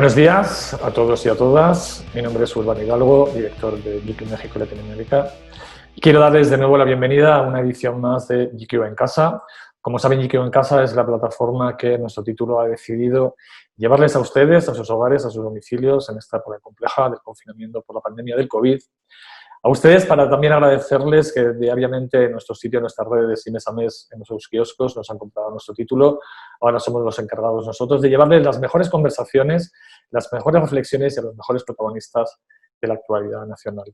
Buenos días a todos y a todas. Mi nombre es Urbano Hidalgo, director de GQ México y Latinoamérica. Quiero darles de nuevo la bienvenida a una edición más de GQ en Casa. Como saben, GQ en Casa es la plataforma que nuestro título ha decidido llevarles a ustedes, a sus hogares, a sus domicilios en esta época compleja del confinamiento por la pandemia del COVID. A ustedes para también agradecerles que diariamente en nuestro sitio, en nuestras redes y mes a mes en nuestros kioscos nos han comprado nuestro título. Ahora somos los encargados nosotros de llevarles las mejores conversaciones, las mejores reflexiones y a los mejores protagonistas de la actualidad nacional.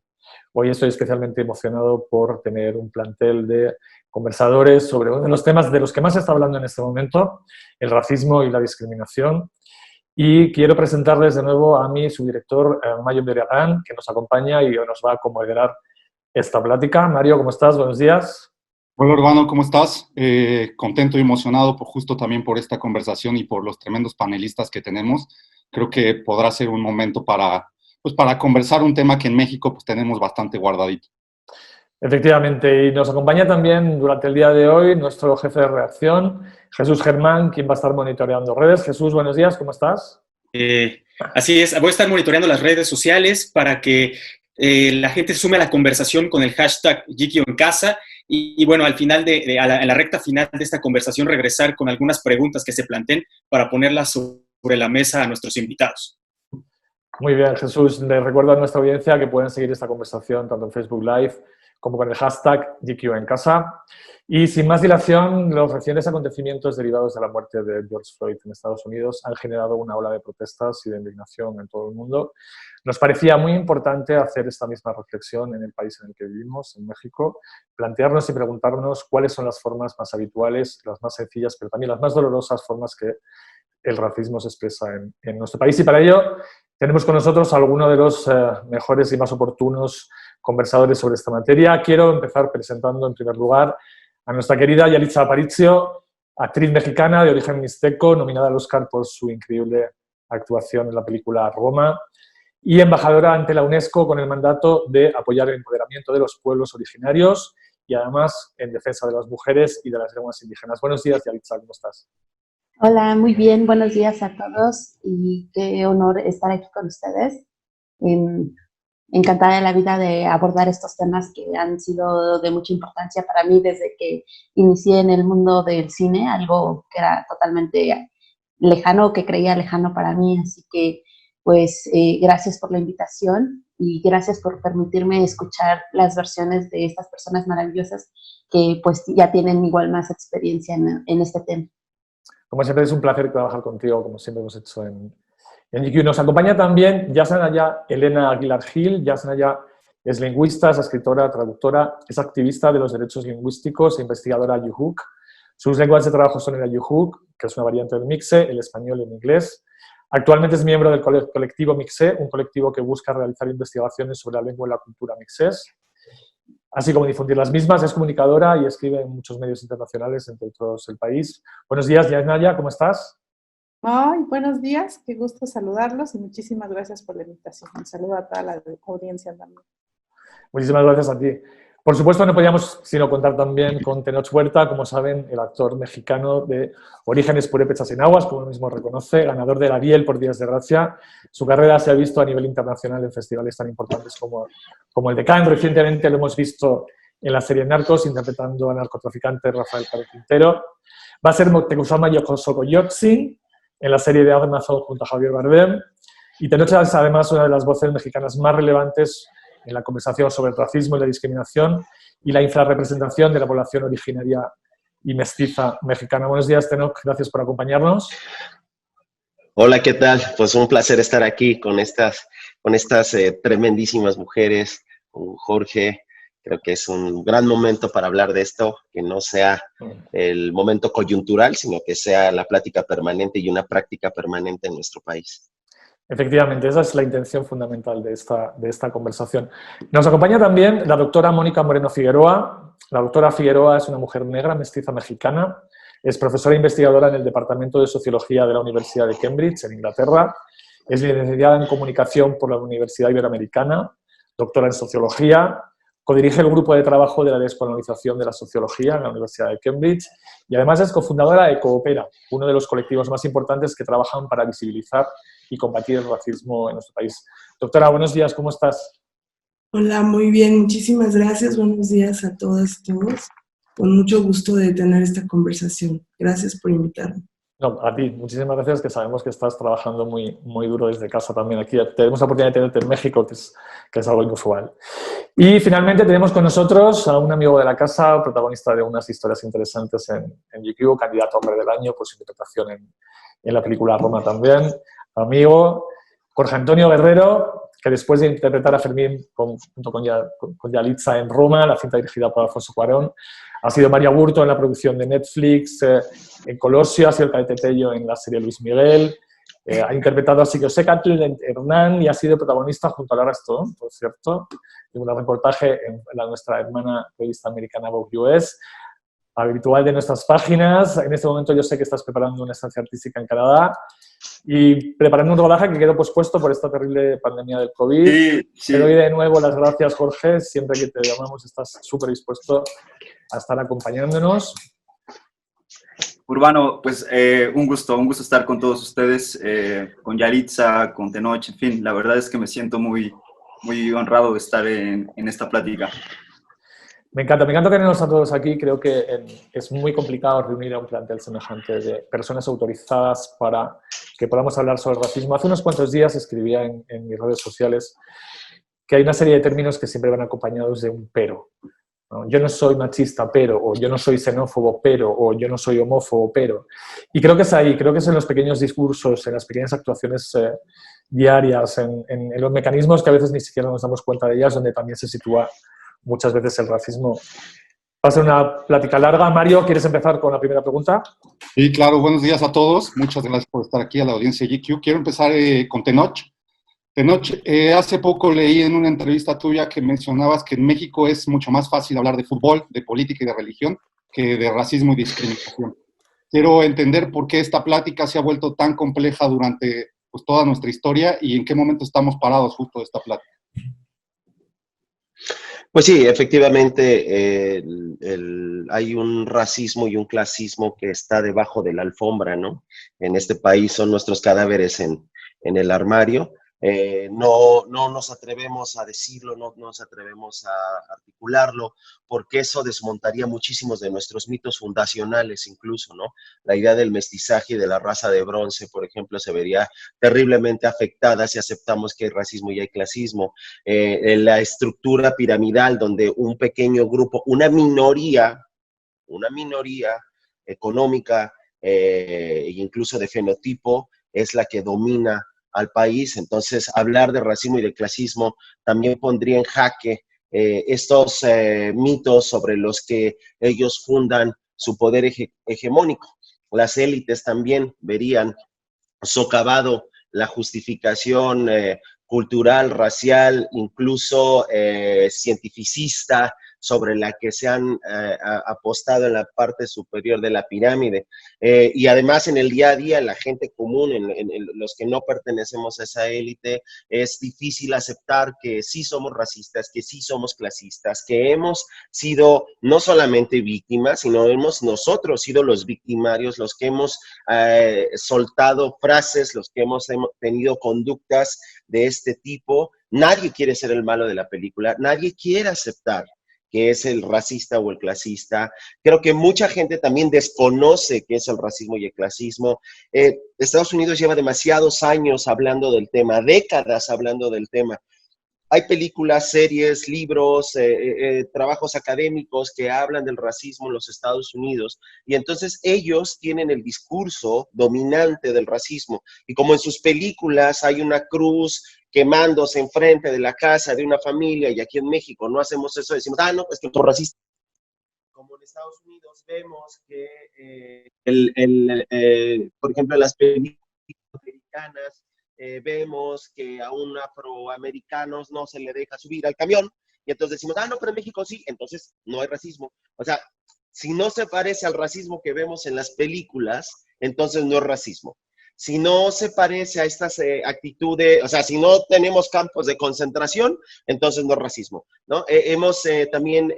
Hoy estoy especialmente emocionado por tener un plantel de conversadores sobre uno de los temas de los que más se está hablando en este momento, el racismo y la discriminación. Y quiero presentarles de nuevo a mi subdirector, Mario Beragán, que nos acompaña y nos va a moderar esta plática. Mario, ¿cómo estás? Buenos días. Hola, Urbano, ¿cómo estás? Contento y emocionado justo también por esta conversación y por los tremendos panelistas que tenemos. Creo que podrá ser un momento para conversar un tema que en México pues, tenemos bastante guardadito. Efectivamente, y nos acompaña también durante el día de hoy nuestro jefe de redacción, Jesús Germán, quien va a estar monitoreando redes. Jesús, buenos días, ¿cómo estás? Así es, voy a estar monitoreando las redes sociales para que la gente se sume a la conversación con el hashtag GQ en Casa y bueno, al final a la recta final de esta conversación regresar con algunas preguntas que se planteen para ponerlas sobre la mesa a nuestros invitados. Muy bien, Jesús. Les recuerdo a nuestra audiencia que pueden seguir esta conversación tanto en Facebook Live como con el hashtag GQ en Casa. Y sin más dilación, los recientes acontecimientos derivados de la muerte de George Floyd en Estados Unidos han generado una ola de protestas y de indignación en todo el mundo. Nos parecía muy importante hacer esta misma reflexión en el país en el que vivimos, en México, plantearnos y preguntarnos cuáles son las formas más habituales, las más sencillas, pero también las más dolorosas formas que el racismo se expresa en nuestro país. Y para ello tenemos con nosotros a algunos de los mejores y más oportunos conversadores sobre esta materia. Quiero empezar presentando en primer lugar a nuestra querida Yalitza Aparicio, actriz mexicana de origen mixteco, nominada al Oscar por su increíble actuación en la película Roma, y embajadora ante la UNESCO con el mandato de apoyar el empoderamiento de los pueblos originarios y además en defensa de las mujeres y de las lenguas indígenas. Buenos días, Yalitza, ¿cómo estás? Hola, muy bien, buenos días a todos y qué honor estar aquí con ustedes. Encantada de la vida de abordar estos temas que han sido de mucha importancia para mí desde que inicié en el mundo del cine, algo que era totalmente lejano, que creía lejano para mí, así que pues gracias por la invitación y gracias por permitirme escuchar las versiones de estas personas maravillosas que pues ya tienen igual más experiencia en este tema. Como siempre es un placer trabajar contigo, como siempre hemos hecho en GQ. Nos acompaña también Yasnaya Elena Aguilar Gil. Yasnaya es lingüista, es escritora, traductora, es activista de los derechos lingüísticos e investigadora Yuhuk. Sus lenguas de trabajo son el Yuhuk, que es una variante del Mixe, el español y el inglés. Actualmente es miembro del colectivo Mixe, un colectivo que busca realizar investigaciones sobre la lengua y la cultura mixés, así como difundir las mismas. Es comunicadora y escribe en muchos medios internacionales, entre otros el país. Buenos días, Yasnaya, ¿cómo estás? Ay, buenos días, qué gusto saludarlos y muchísimas gracias por la invitación. Un saludo a toda la audiencia también. Muchísimas gracias a ti. Por supuesto, no podíamos sino contar también con Tenoch Huerta, como saben, el actor mexicano de Orígenes Purépechas en Aguas, como él mismo reconoce, ganador del Ariel por Días de Gracia. Su carrera se ha visto a nivel internacional en festivales tan importantes como el de Cannes. Recientemente lo hemos visto en la serie Narcos, interpretando al narcotraficante Rafael Caro Quintero. Va a ser Moctezuma Xocoyotzin en la serie de Amazon junto a Javier Bardem. Y Tenoch es además una de las voces mexicanas más relevantes en la conversación sobre el racismo y la discriminación y la infrarrepresentación de la población originaria y mestiza mexicana. Buenos días, Tenoch. Gracias por acompañarnos. Hola, ¿qué tal? Pues un placer estar aquí con estas tremendísimas mujeres, con Jorge. Creo que es un gran momento para hablar de esto, que no sea el momento coyuntural, sino que sea la plática permanente y una práctica permanente en nuestro país. Efectivamente, esa es la intención fundamental de esta conversación. Nos acompaña también la doctora Mónica Moreno Figueroa. La doctora Figueroa es una mujer negra, mestiza mexicana. Es profesora e investigadora en el Departamento de Sociología de la Universidad de Cambridge, en Inglaterra. Es licenciada en Comunicación por la Universidad Iberoamericana, doctora en Sociología. Codirige el grupo de trabajo de la descolonización de la sociología en la Universidad de Cambridge y además es cofundadora de Coopera, uno de los colectivos más importantes que trabajan para visibilizar y combatir el racismo en nuestro país. Doctora, buenos días, ¿cómo estás? Hola, muy bien, muchísimas gracias. Buenos días a todas y todos. Con mucho gusto de tener esta conversación. Gracias por invitarme. No, a ti, muchísimas gracias, que sabemos que estás trabajando muy, muy duro desde casa también. Aquí tenemos la oportunidad de tenerte en México, que es algo inusual. Y finalmente tenemos con nosotros a un amigo de la casa, protagonista de unas historias interesantes en GQ, candidato a Hombre del Año por su interpretación en la película Roma también. Amigo Jorge Antonio Guerrero, que después de interpretar a Fermín junto con Yalitza en Roma, la cinta dirigida por Alfonso Cuarón, ha sido María Burto en la producción de Netflix, en Colosio, ha sido el Cadete Tello en la serie Luis Miguel, ha interpretado a Siquio Sécatl en Hernán y ha sido protagonista junto a Lara Stone, por cierto, de un reportaje en nuestra hermana revista americana Vogue US, habitual de nuestras páginas. En este momento yo sé que estás preparando una estancia artística en Canadá y preparando un rodaje que quedó pospuesto por esta terrible pandemia del COVID. Sí. Te doy de nuevo las gracias, Jorge. Siempre que te llamamos estás súper dispuesto a estar acompañándonos. Urbano, pues un gusto estar con todos ustedes, con Yalitza, con Tenoch, en fin, la verdad es que me siento muy, muy honrado de estar en esta plática. Me encanta tenerlos a todos aquí. Creo que es muy complicado reunir a un plantel semejante de personas autorizadas para que podamos hablar sobre el racismo. Hace unos cuantos días escribía en mis redes sociales que hay una serie de términos que siempre van acompañados de un pero, ¿no? Yo no soy machista, pero, o yo no soy xenófobo, pero, o yo no soy homófobo, pero. Y creo que es ahí, creo que es en los pequeños discursos, en las pequeñas actuaciones diarias, en los mecanismos que a veces ni siquiera nos damos cuenta de ellas, donde también se sitúa muchas veces el racismo. Va a ser una plática larga. Mario, ¿quieres empezar con la primera pregunta? Sí, claro. Buenos días a todos. Muchas gracias por estar aquí a la audiencia de GQ. Quiero empezar con Tenoch. Tenoch, hace poco leí en una entrevista tuya que mencionabas que en México es mucho más fácil hablar de fútbol, de política y de religión que de racismo y discriminación. Quiero entender por qué esta plática se ha vuelto tan compleja durante pues, toda nuestra historia y en qué momento estamos parados justo de esta plática. Pues sí, efectivamente hay un racismo y un clasismo que está debajo de la alfombra, ¿no? En este país son nuestros cadáveres en el armario. No nos atrevemos a decirlo, no nos atrevemos a articularlo, porque eso desmontaría muchísimos de nuestros mitos fundacionales incluso, ¿no? La idea del mestizaje y de la raza de bronce, por ejemplo, se vería terriblemente afectada si aceptamos que hay racismo y hay clasismo. La estructura piramidal donde un pequeño grupo, una minoría económica e incluso de fenotipo es la que domina al país. Entonces, hablar de racismo y de clasismo también pondría en jaque estos mitos sobre los que ellos fundan su poder hegemónico. Las élites también verían socavado la justificación cultural, racial, incluso cientificista, sobre la que se han apostado en la parte superior de la pirámide. Y además en el día a día, la gente común, en los que no pertenecemos a esa élite, es difícil aceptar que sí somos racistas, que sí somos clasistas, que hemos sido no solamente víctimas, sino hemos nosotros sido los victimarios, los que hemos soltado frases, los que hemos tenido conductas de este tipo. Nadie quiere ser el malo de la película, nadie quiere aceptar que es el racista o el clasista. Creo que mucha gente también desconoce qué es el racismo y el clasismo. Estados Unidos lleva demasiados años hablando del tema, décadas hablando del tema. Hay películas, series, libros, trabajos académicos que hablan del racismo en los Estados Unidos, y entonces ellos tienen el discurso dominante del racismo, y como en sus películas hay una cruz quemándose enfrente de la casa de una familia, y aquí en México no hacemos eso, decimos, no, pues que son racistas. Como en Estados Unidos vemos que, por ejemplo, en las películas americanas, vemos que a un afroamericanos no se le deja subir al camión, y entonces decimos, no, pero en México sí, entonces no hay racismo. O sea, si no se parece al racismo que vemos en las películas, entonces no es racismo. Si no se parece a estas actitudes, o sea, si no tenemos campos de concentración, entonces no es racismo, ¿no? Hemos también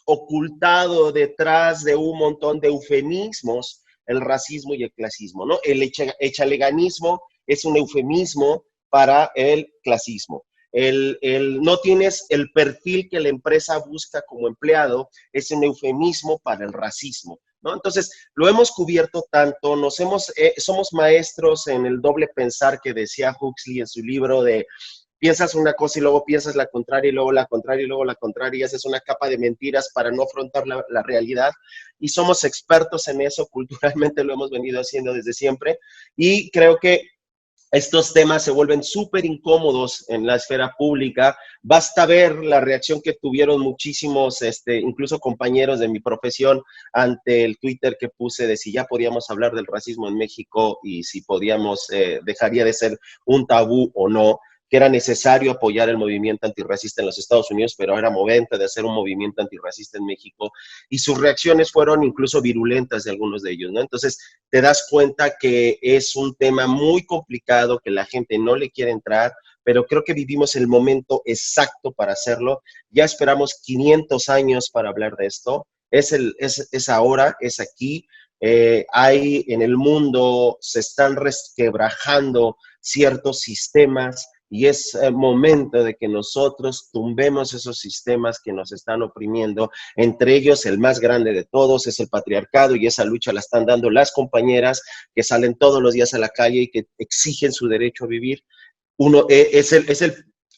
ocultado detrás de un montón de eufemismos el racismo y el clasismo, ¿no? El echaleganismo es un eufemismo para el clasismo. No tienes el perfil que la empresa busca como empleado, es un eufemismo para el racismo, ¿no? Entonces, lo hemos cubierto tanto, somos maestros en el doble pensar que decía Huxley en su libro de piensas una cosa y luego piensas la contraria y luego la contraria y luego la contraria y haces una capa de mentiras para no afrontar la realidad, y somos expertos en eso, culturalmente lo hemos venido haciendo desde siempre, y creo que estos temas se vuelven súper incómodos en la esfera pública. Basta ver la reacción que tuvieron muchísimos, incluso compañeros de mi profesión, ante el Twitter que puse de si ya podíamos hablar del racismo en México y si podíamos, dejaría de ser un tabú o no, que era necesario apoyar el movimiento antirracista en los Estados Unidos, pero era momento de hacer un movimiento antirracista en México, y sus reacciones fueron incluso virulentas de algunos de ellos, ¿no? Entonces, te das cuenta que es un tema muy complicado, que la gente no le quiere entrar, pero creo que vivimos el momento exacto para hacerlo. Ya esperamos 500 años para hablar de esto, es ahora, es aquí. Hay en el mundo, se están resquebrajando ciertos sistemas, y es momento de que nosotros tumbemos esos sistemas que nos están oprimiendo. Entre ellos, el más grande de todos es el patriarcado, y esa lucha la están dando las compañeras que salen todos los días a la calle y que exigen su derecho a vivir. Uno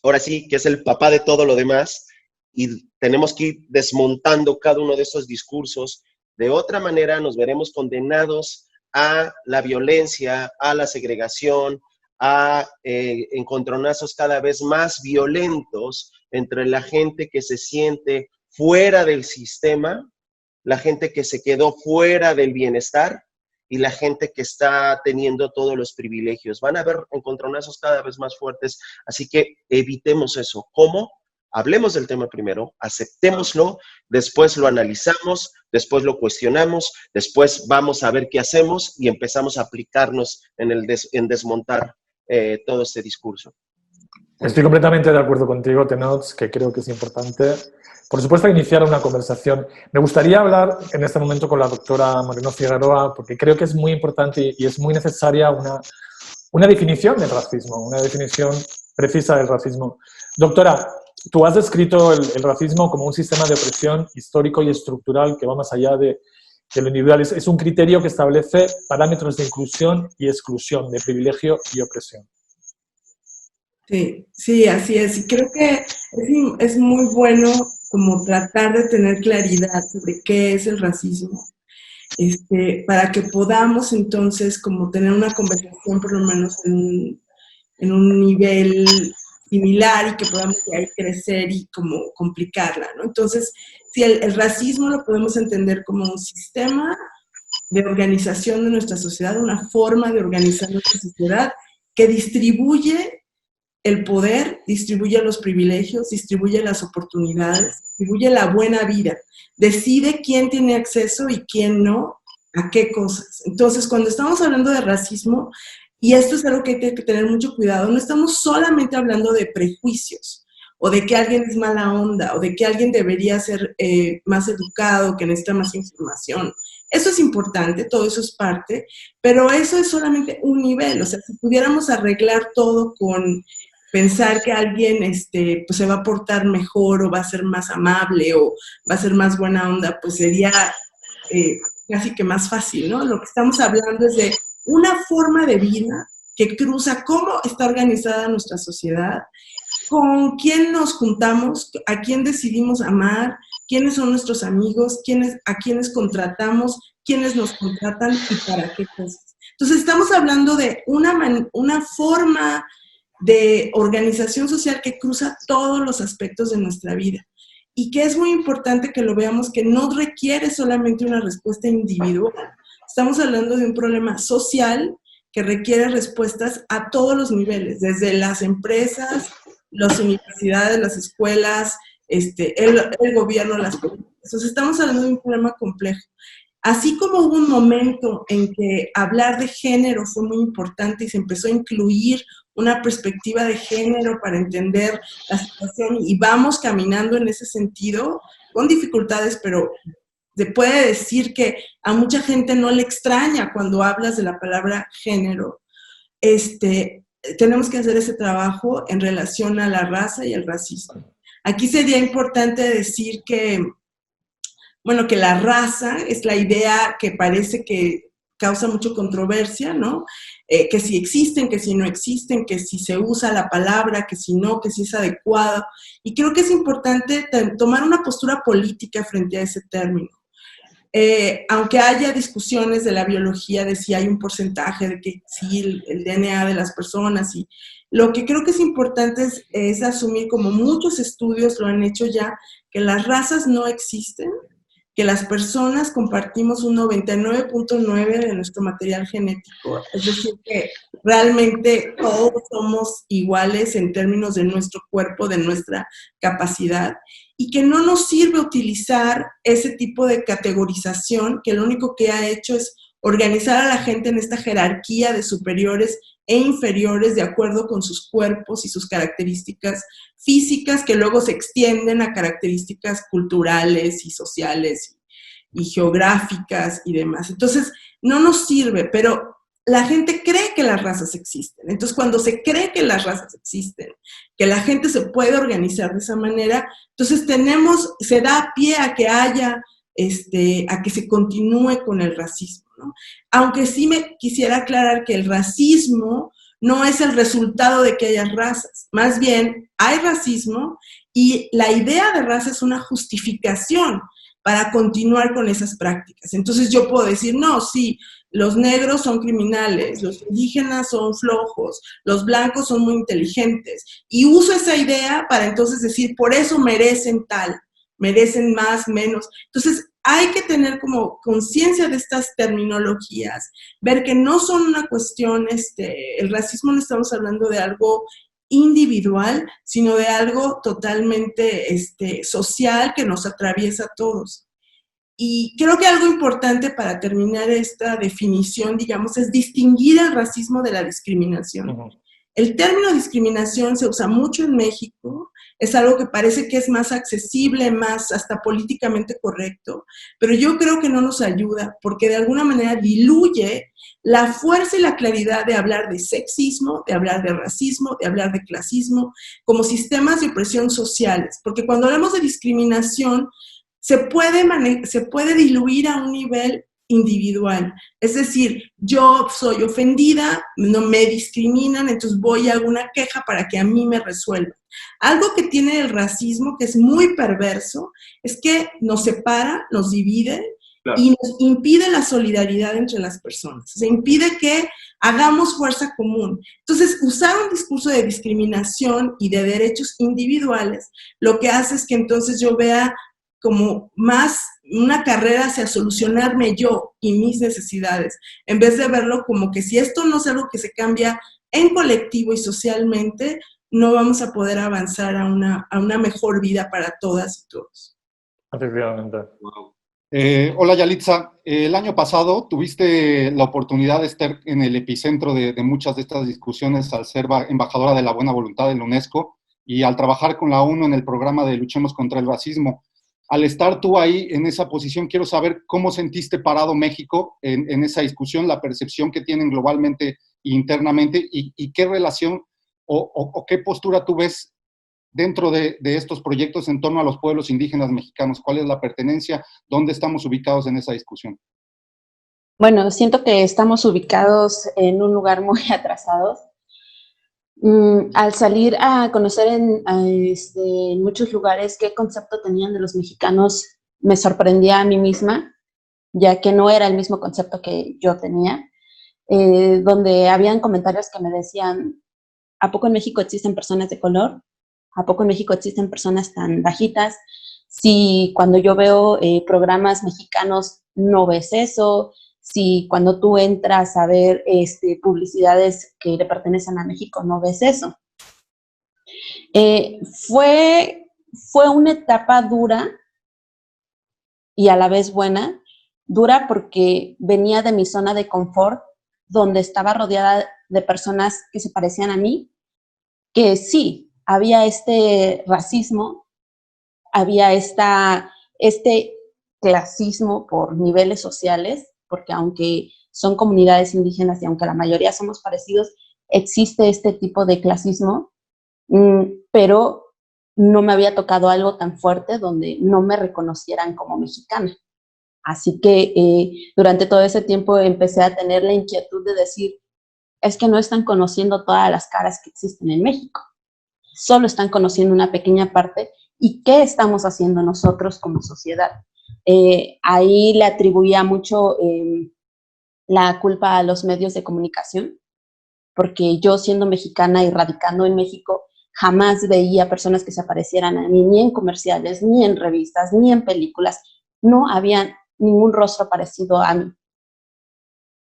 ahora sí, que es el papá de todo lo demás, y tenemos que ir desmontando cada uno de esos discursos. De otra manera, nos veremos condenados a la violencia, a la segregación, a encontronazos cada vez más violentos entre la gente que se siente fuera del sistema, la gente que se quedó fuera del bienestar y la gente que está teniendo todos los privilegios. Van a haber encontronazos cada vez más fuertes, así que evitemos eso. ¿Cómo? Hablemos del tema primero, aceptémoslo, después lo analizamos, después lo cuestionamos, después vamos a ver qué hacemos y empezamos a aplicarnos en desmontar todo este discurso. Estoy completamente de acuerdo contigo, Tenoch, que creo que es importante. Por supuesto, iniciar una conversación. Me gustaría hablar en este momento con la doctora Moreno Figueroa, porque creo que es muy importante y es muy necesaria una definición del racismo, una definición precisa del racismo. Doctora, tú has descrito el racismo como un sistema de opresión histórico y estructural que va más allá de lo individual. Es un criterio que establece parámetros de inclusión y exclusión, de privilegio y opresión. Sí, así es. Y creo que es muy bueno como tratar de tener claridad sobre qué es el racismo, para que podamos entonces como tener una conversación por lo menos en un nivel similar y que podamos de ahí crecer y como complicarla, ¿no? Entonces, si el racismo lo podemos entender como un sistema de organización de nuestra sociedad, una forma de organizar nuestra sociedad que distribuye el poder, distribuye los privilegios, distribuye las oportunidades, distribuye la buena vida, decide quién tiene acceso y quién no, a qué cosas. Entonces, cuando estamos hablando de racismo, y esto es algo que hay que tener mucho cuidado, no estamos solamente hablando de prejuicios, o de que alguien es mala onda, o de que alguien debería ser más educado, que necesita más información. Eso es importante, todo eso es parte, pero eso es solamente un nivel. O sea, si pudiéramos arreglar todo con pensar que alguien pues se va a portar mejor, o va a ser más amable, o va a ser más buena onda, pues sería casi que más fácil, ¿no? Lo que estamos hablando es de una forma de vida que cruza cómo está organizada nuestra sociedad, con quién nos juntamos, a quién decidimos amar, quiénes son nuestros amigos, a quiénes contratamos, quiénes nos contratan y para qué cosas. Entonces, estamos hablando de una forma de organización social que cruza todos los aspectos de nuestra vida y que es muy importante que lo veamos, que no requiere solamente una respuesta individual. Estamos hablando de un problema social que requiere respuestas a todos los niveles, desde las empresas, las universidades, las escuelas, el gobierno, las políticas. Entonces, estamos hablando de un problema complejo. Así como hubo un momento en que hablar de género fue muy importante y se empezó a incluir una perspectiva de género para entender la situación, y vamos caminando en ese sentido, con dificultades, pero se puede decir que a mucha gente no le extraña cuando hablas de la palabra género. tenemos que hacer ese trabajo en relación a la raza y el racismo. Aquí sería importante decir que, bueno, que la raza es la idea que parece que causa mucha controversia, ¿no? Que si existen, que si no existen, que si se usa la palabra, que si no, que si es adecuado. Y creo que es importante tomar una postura política frente a ese término. Aunque haya discusiones de la biología de si hay un porcentaje de que sí, el DNA de las personas, y lo que creo que es importante es asumir, como muchos estudios lo han hecho ya, que las razas no existen, que las personas compartimos un 99.9 de nuestro material genético, es decir, que realmente todos somos iguales en términos de nuestro cuerpo, de nuestra capacidad, y que no nos sirve utilizar ese tipo de categorización que lo único que ha hecho es organizar a la gente en esta jerarquía de superiores e inferiores de acuerdo con sus cuerpos y sus características físicas, que luego se extienden a características culturales y sociales y geográficas y demás. Entonces, no nos sirve, pero la gente cree que las razas existen. Entonces, cuando se cree que las razas existen, que la gente se puede organizar de esa manera, entonces se da pie a que haya, a que se continúe con el racismo, ¿no? Aunque sí me quisiera aclarar que el racismo no es el resultado de que haya razas. Más bien, hay racismo y la idea de raza es una justificación para continuar con esas prácticas. Entonces yo puedo decir, no, sí, los negros son criminales, los indígenas son flojos, los blancos son muy inteligentes, y uso esa idea para entonces decir, por eso merecen tal, merecen más, menos. Entonces hay que tener como conciencia de estas terminologías, ver que no son una cuestión, el racismo no estamos hablando de algo individual, sino de algo totalmente social que nos atraviesa a todos. Y creo que algo importante para terminar esta definición, digamos, es distinguir el racismo de la discriminación. Uh-huh. El término discriminación se usa mucho en México, es algo que parece que es más accesible, más hasta políticamente correcto, pero yo creo que no nos ayuda porque de alguna manera diluye la fuerza y la claridad de hablar de sexismo, de hablar de racismo, de hablar de clasismo, como sistemas de opresión sociales, porque cuando hablamos de discriminación, se puede diluir a un nivel individual. Es decir, yo soy ofendida, no me discriminan, entonces voy a hago una queja para que a mí me resuelvan. Algo que tiene el racismo, que es muy perverso, es que nos separa, nos divide, claro, y nos impide la solidaridad entre las personas. O sea, impide que hagamos fuerza común. Entonces, usar un discurso de discriminación y de derechos individuales, lo que hace es que entonces yo vea como más una carrera hacia solucionarme yo y mis necesidades, en vez de verlo como que si esto no es algo que se cambia en colectivo y socialmente, no vamos a poder avanzar a una mejor vida para todas y todos. Efectivamente. Wow. Hola Yalitza, el año pasado tuviste la oportunidad de estar en el epicentro de muchas de estas discusiones al ser embajadora de la buena voluntad de la UNESCO y al trabajar con la ONU en el programa de Luchemos contra el Racismo. Al estar tú ahí en esa posición, quiero saber cómo sentiste parado México en esa discusión, la percepción que tienen globalmente e internamente y qué relación o qué postura tú ves dentro de estos proyectos en torno a los pueblos indígenas mexicanos. ¿Cuál es la pertenencia? ¿Dónde estamos ubicados en esa discusión? Bueno, siento que estamos ubicados en un lugar muy atrasados. Al salir a conocer en muchos lugares qué concepto tenían de los mexicanos, me sorprendía a mí misma, ya que no era el mismo concepto que yo tenía, donde habían comentarios que me decían, ¿a poco en México existen personas de color? ¿A poco en México existen personas tan bajitas? Si cuando yo veo programas mexicanos no ves eso, si cuando tú entras a ver publicidades que le pertenecen a México no ves eso. Fue una etapa dura y a la vez buena. Dura porque venía de mi zona de confort, donde estaba rodeada de personas que se parecían a mí, que sí, había racismo, había clasismo por niveles sociales, porque aunque son comunidades indígenas y aunque la mayoría somos parecidos, existe este tipo de clasismo, pero no me había tocado algo tan fuerte donde no me reconocieran como mexicana. Así que durante todo ese tiempo empecé a tener la inquietud de decir, es que no están conociendo todas las caras que existen en México, solo están conociendo una pequeña parte, y qué estamos haciendo nosotros como sociedad. Ahí le atribuía mucho la culpa a los medios de comunicación, porque yo, siendo mexicana y radicando en México, jamás veía personas que se aparecieran a mí, ni en comerciales, ni en revistas, ni en películas. No había ningún rostro parecido a mí.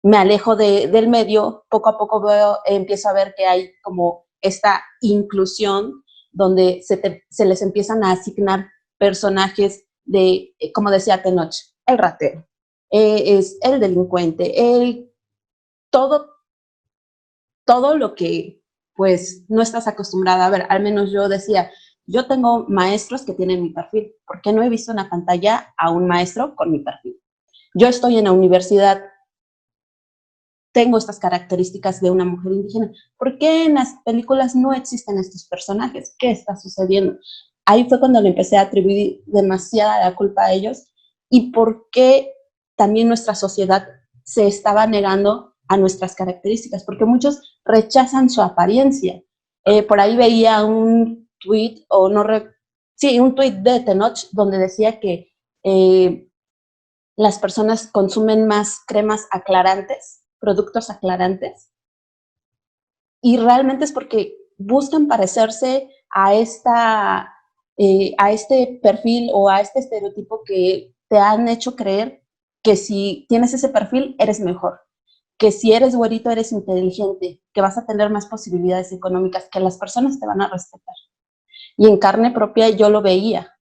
Me alejo del medio, poco a poco empiezo a ver que hay como esta inclusión donde se les empiezan a asignar personajes de, como decía Tenoch, el ratero, es el delincuente, todo lo que pues no estás acostumbrada a ver. Al menos yo decía, yo tengo maestros que tienen mi perfil, ¿por qué no he visto en la pantalla a un maestro con mi perfil? Yo estoy en la universidad, tengo estas características de una mujer indígena, ¿por qué en las películas no existen estos personajes? ¿Qué está sucediendo? Ahí fue cuando le empecé a atribuir demasiada la culpa a ellos, y por qué también nuestra sociedad se estaba negando a nuestras características, porque muchos rechazan su apariencia. Por ahí veía un tweet, un tweet de Tenoch, donde decía que las personas consumen más cremas aclarantes, productos aclarantes, y realmente es porque buscan parecerse a este perfil o a este estereotipo que te han hecho creer que si tienes ese perfil eres mejor, que si eres güerito eres inteligente, que vas a tener más posibilidades económicas, que las personas te van a respetar. Y en carne propia yo lo veía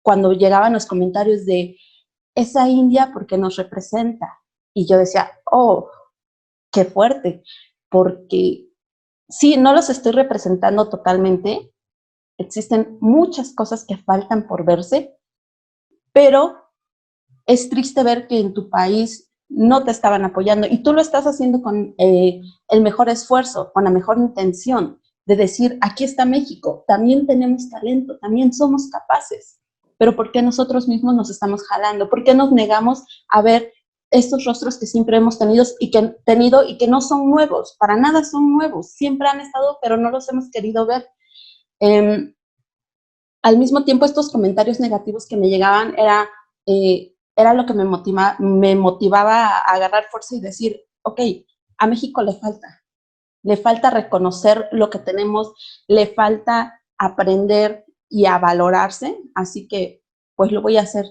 cuando llegaban los comentarios de esa india porque nos representa, y yo decía, oh, qué fuerte, porque sí, no los estoy representando totalmente, existen muchas cosas que faltan por verse, pero es triste ver que en tu país no te estaban apoyando, y tú lo estás haciendo con el mejor esfuerzo, con la mejor intención de decir, aquí está México, también tenemos talento, también somos capaces, pero ¿por qué nosotros mismos nos estamos jalando? ¿Por qué nos negamos a ver estos rostros que siempre hemos tenido y que no son nuevos? Para nada son nuevos, siempre han estado, pero no los hemos querido ver. Al mismo tiempo, estos comentarios negativos que me llegaban era lo que me motivaba a agarrar fuerza y decir, ok, a México le falta reconocer lo que tenemos, le falta aprender y a valorarse, así que pues lo voy a hacer.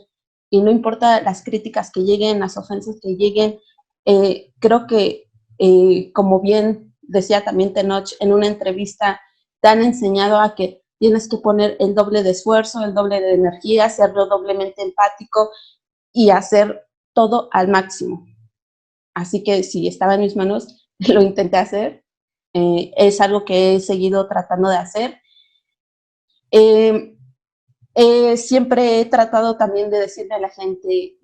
Y no importa las críticas que lleguen, las ofensas que lleguen, creo que, como bien decía también Tenoch en una entrevista, te han enseñado a que tienes que poner el doble de esfuerzo, el doble de energía, serlo doblemente empático y hacer todo al máximo. Así que si estaba en mis manos, lo intenté hacer. Es algo que he seguido tratando de hacer. Siempre he tratado también de decirle a la gente,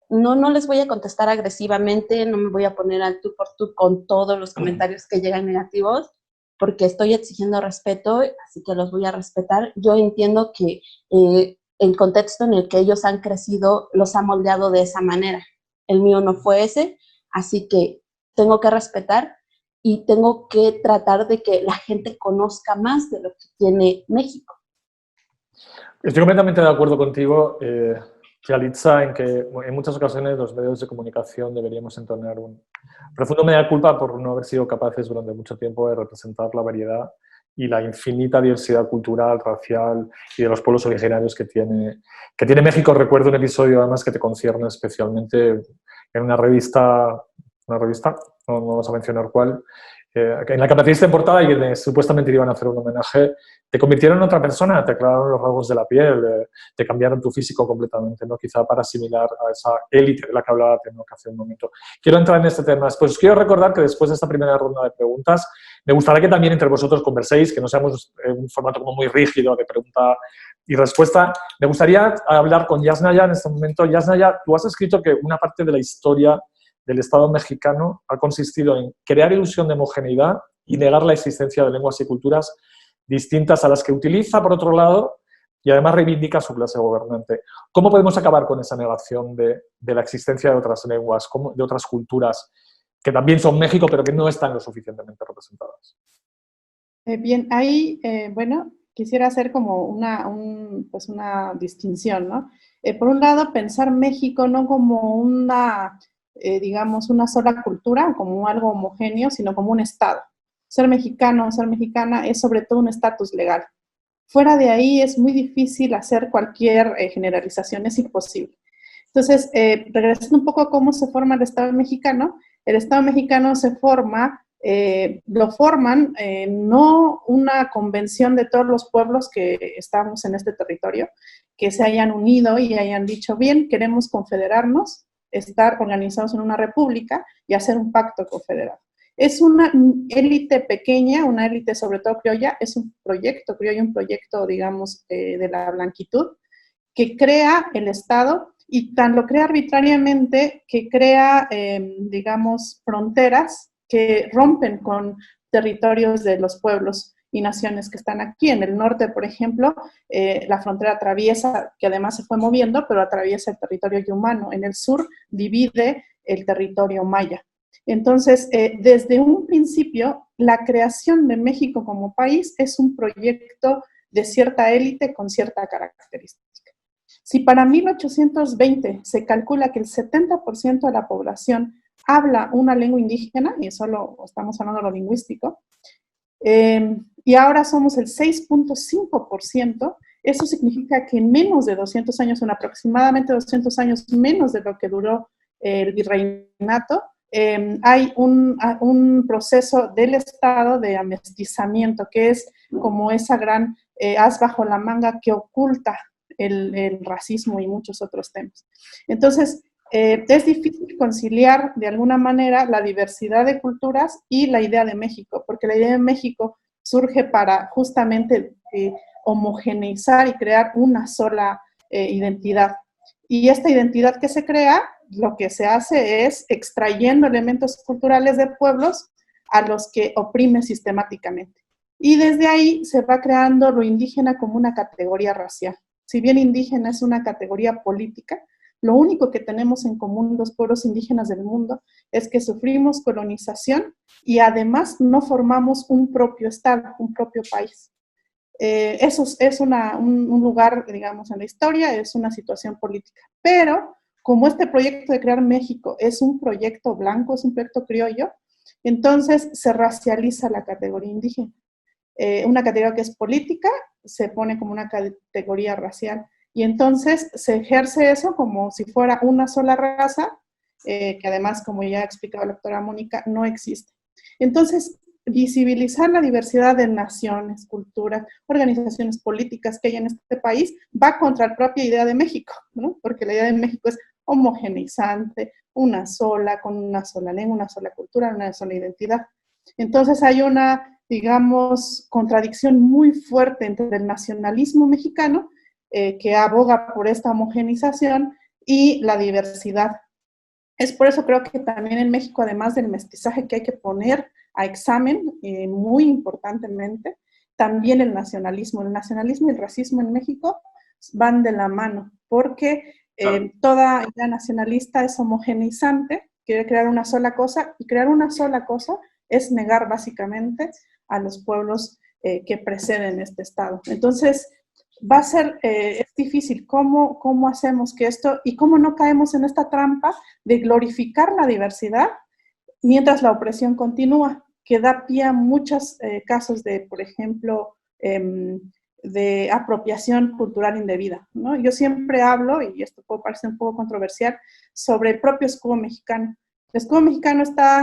no les voy a contestar agresivamente, no me voy a poner al tú por tú con todos los comentarios que llegan negativos, porque estoy exigiendo respeto, así que los voy a respetar. Yo entiendo que el contexto en el que ellos han crecido los ha moldeado de esa manera. El mío no fue ese, así que tengo que respetar y tengo que tratar de que la gente conozca más de lo que tiene México. Estoy completamente de acuerdo contigo, Yalitza, en que en muchas ocasiones los medios de comunicación deberíamos entonar un profundo mea culpa por no haber sido capaces durante mucho tiempo de representar la variedad y la infinita diversidad cultural, racial y de los pueblos originarios que tiene México. Recuerdo un episodio además que te concierne especialmente en una revista, no vamos a mencionar cuál, en la que apareciste en portada y que supuestamente te iban a hacer un homenaje. Te convirtieron en otra persona, te aclararon los rasgos de la piel, te cambiaron tu físico completamente, ¿no? Quizá para asimilar a esa élite de la que hablaba Tenoch hace un momento. Quiero entrar en este tema después. Quiero recordar que después de esta primera ronda de preguntas, me gustaría que también entre vosotros converséis, que no seamos un formato como muy rígido de pregunta y respuesta. Me gustaría hablar con Yasnaya en este momento. Yasnaya, tú has escrito que una parte de la historia del Estado mexicano ha consistido en crear ilusión de homogeneidad y negar la existencia de lenguas y culturas distintas a las que utiliza, por otro lado, y además reivindica su clase gobernante. ¿Cómo podemos acabar con esa negación de la existencia de otras lenguas, de otras culturas, que también son México, pero que no están lo suficientemente representadas? Bien, ahí, bueno, quisiera hacer como pues una distinción, ¿no? Por un lado, pensar México no como una, digamos, una sola cultura, como algo homogéneo, sino como un Estado. Ser mexicano o ser mexicana es sobre todo un estatus legal. Fuera de ahí es muy difícil hacer cualquier generalización, es imposible. Entonces, regresando un poco a cómo se forma el Estado mexicano se forma, lo forman no una convención de todos los pueblos que estamos en este territorio, que se hayan unido y hayan dicho, bien, queremos confederarnos, estar organizados en una república y hacer un pacto confederado. Es una élite pequeña, una élite sobre todo criolla, es un proyecto criollo, un proyecto, digamos, de la blanquitud, que crea el Estado y tan lo crea arbitrariamente que crea, digamos, fronteras que rompen con territorios de los pueblos y naciones que están aquí. En el norte, por ejemplo, la frontera atraviesa, que además se fue moviendo, pero atraviesa el territorio yumano. En el sur divide el territorio maya. Entonces, desde un principio, la creación de México como país es un proyecto de cierta élite con cierta característica. Si para 1820 se calcula que el 70% de la población habla una lengua indígena, y solo estamos hablando de lo lingüístico, y ahora somos el 6.5%, eso significa que en menos de 200 años, en aproximadamente 200 años menos de lo que duró el virreinato, hay un proceso del Estado de amestizamiento, que es como esa gran as bajo la manga que oculta el racismo y muchos otros temas. Entonces, es difícil conciliar de alguna manera la diversidad de culturas y la idea de México, porque la idea de México surge para justamente homogeneizar y crear una sola identidad. Y esta identidad que se crea, lo que se hace es extrayendo elementos culturales de pueblos a los que oprime sistemáticamente. Y desde ahí se va creando lo indígena como una categoría racial. Si bien indígena es una categoría política, lo único que tenemos en común los pueblos indígenas del mundo es que sufrimos colonización y además no formamos un propio estado, un propio país. Eso es un lugar, digamos, en la historia, es una situación política. Pero como este proyecto de crear México es un proyecto blanco, es un proyecto criollo, entonces se racializa la categoría indígena. Una categoría que es política se pone como una categoría racial. Y entonces se ejerce eso como si fuera una sola raza, que además, como ya ha explicado la doctora Mónica, no existe. Entonces, visibilizar la diversidad de naciones, culturas, organizaciones políticas que hay en este país va contra la propia idea de México, ¿no? Porque la idea de México es homogeneizante, una sola, con una sola lengua, una sola cultura, una sola identidad. Entonces hay una, digamos, contradicción muy fuerte entre el nacionalismo mexicano, que aboga por esta homogeneización, y la diversidad. Es por eso creo que también en México, además del mestizaje que hay que poner a examen, muy importantemente, también el nacionalismo. El nacionalismo y el racismo en México van de la mano, porque toda idea nacionalista es homogeneizante, quiere crear una sola cosa, y crear una sola cosa es negar básicamente a los pueblos que preceden este Estado. Entonces, va a ser, es difícil cómo hacemos que esto, y cómo no caemos en esta trampa de glorificar la diversidad mientras la opresión continúa, que da pie a muchos casos de, por ejemplo, de apropiación cultural indebida, ¿no? Yo siempre hablo, y esto puede parecer un poco controversial, sobre el propio escudo mexicano. El escudo mexicano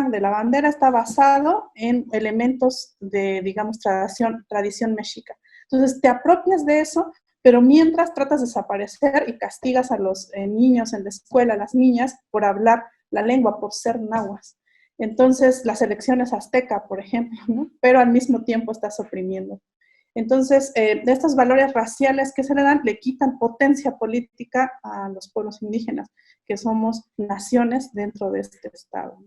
de la bandera está basado en elementos de, digamos, tradición mexica. Entonces te apropias de eso, pero mientras tratas de desaparecer y castigas a los niños en la escuela, a las niñas, por hablar la lengua, por ser nahuas. Entonces la selección es azteca, por ejemplo, ¿no? Pero al mismo tiempo estás oprimiendo. Entonces, de estos valores raciales que se le dan, le quitan potencia política a los pueblos indígenas, que somos naciones dentro de este Estado.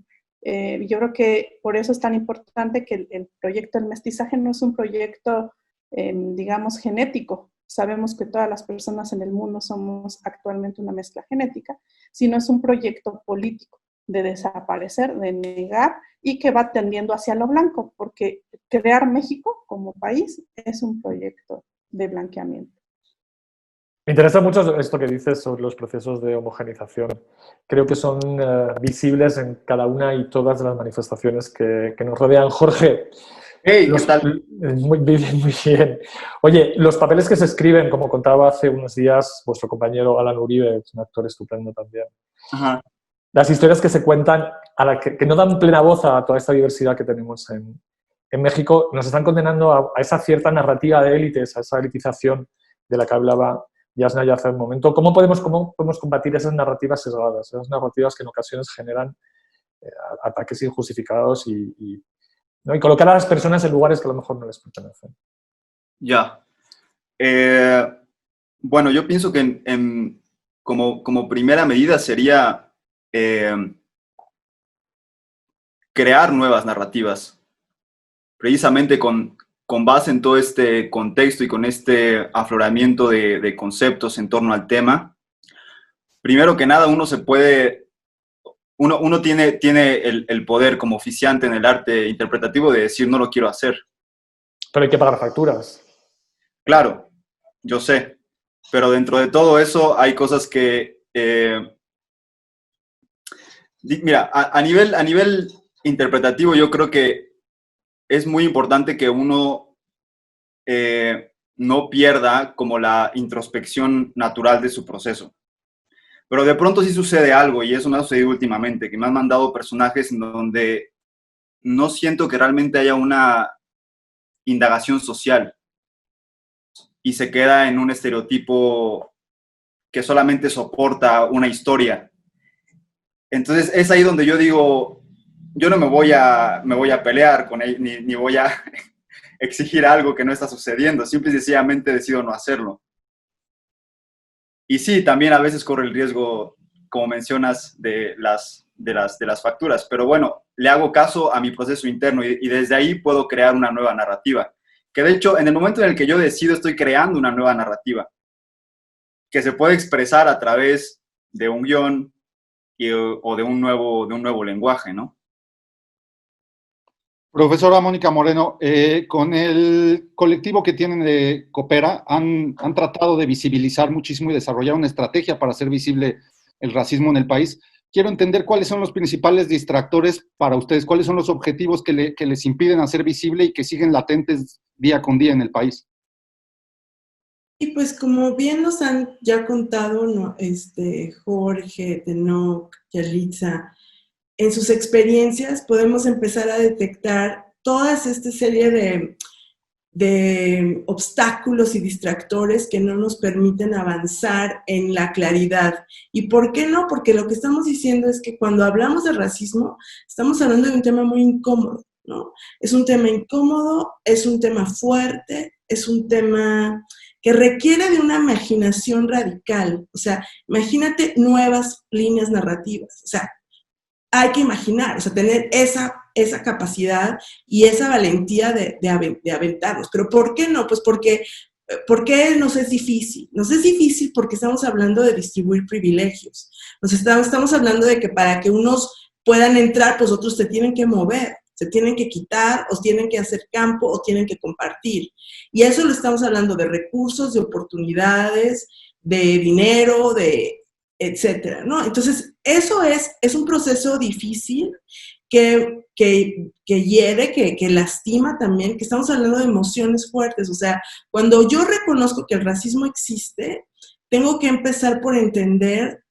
Yo creo que por eso es tan importante que el proyecto del mestizaje no es un proyecto, digamos, genético. Sabemos que todas las personas en el mundo somos actualmente una mezcla genética, sino es un proyecto político de desaparecer, de negar y que va tendiendo hacia lo blanco, porque crear México como país es un proyecto de blanqueamiento. Me interesa mucho esto que dices sobre los procesos de homogenización. Creo que son visibles en cada una y todas de las manifestaciones que nos rodean. Jorge, Hey, ¿qué tal? Muy bien, muy bien. Oye, los papeles que se escriben, como contaba hace unos días vuestro compañero Alan Uribe, es un actor estupendo también. Ajá. Las historias que se cuentan, que no dan plena voz a toda esta diversidad que tenemos en México, nos están condenando a esa cierta narrativa de élites, a esa elitización de la que hablaba Yasna ya hace un momento. ¿Cómo podemos combatir esas narrativas sesgadas, esas narrativas que en ocasiones generan ataques injustificados ¿no? y colocar a las personas en lugares que a lo mejor no les pertenecen? Ya. Bueno, yo pienso que como primera medida sería crear nuevas narrativas, precisamente con base en todo este contexto y con este afloramiento de conceptos en torno al tema. Primero que nada, uno tiene el poder como oficiante en el arte interpretativo de decir no lo quiero hacer. Pero hay que pagar facturas. Claro, yo sé, pero dentro de todo eso hay cosas que, mira, a nivel interpretativo yo creo que es muy importante que uno no pierda como la introspección natural de su proceso. Pero de pronto sí sucede algo, y eso me ha sucedido últimamente, que me han mandado personajes en donde no siento que realmente haya una indagación social y se queda en un estereotipo que solamente soporta una historia. Entonces es ahí donde yo digo, yo no me voy a pelear con él, ni voy a exigir algo que no está sucediendo, simple y sencillamente decido no hacerlo. Y sí, también a veces corre el riesgo, como mencionas, de las facturas, pero bueno, le hago caso a mi proceso interno y desde ahí puedo crear una nueva narrativa. Que de hecho, en el momento en el que yo decido, estoy creando una nueva narrativa que se puede expresar a través de un guión o de un nuevo lenguaje, ¿no? Profesora Mónica Moreno, con el colectivo que tienen de Coopera, han tratado de visibilizar muchísimo y desarrollar una estrategia para hacer visible el racismo en el país. Quiero entender cuáles son los principales distractores para ustedes, cuáles son los objetivos que les impiden hacer visible y que siguen latentes día con día en el país. Y pues como bien nos han ya contado, ¿no? Jorge, Tenoch, Yalitza, en sus experiencias podemos empezar a detectar toda esta serie de obstáculos y distractores que no nos permiten avanzar en la claridad. ¿Y por qué no? Porque lo que estamos diciendo es que cuando hablamos de racismo, estamos hablando de un tema muy incómodo, ¿no? Es un tema incómodo, es un tema fuerte, es un tema que requiere de una imaginación radical. O sea, imagínate nuevas líneas narrativas. O sea, hay que imaginar, o sea, tener esa capacidad y esa valentía de aventarnos. ¿Pero por qué no? Pues porque ¿por qué nos es difícil? Nos es difícil porque estamos hablando de distribuir privilegios. Estamos hablando de que para que unos puedan entrar, pues otros se tienen que mover, se tienen que quitar, o tienen que hacer campo, o tienen que compartir. Y eso lo estamos hablando de recursos, de oportunidades, de dinero, de etcétera, ¿no? Entonces, eso es un proceso difícil que hiere, que lastima también, que estamos hablando de emociones fuertes. O sea, cuando yo reconozco que el racismo existe, tengo que empezar por entender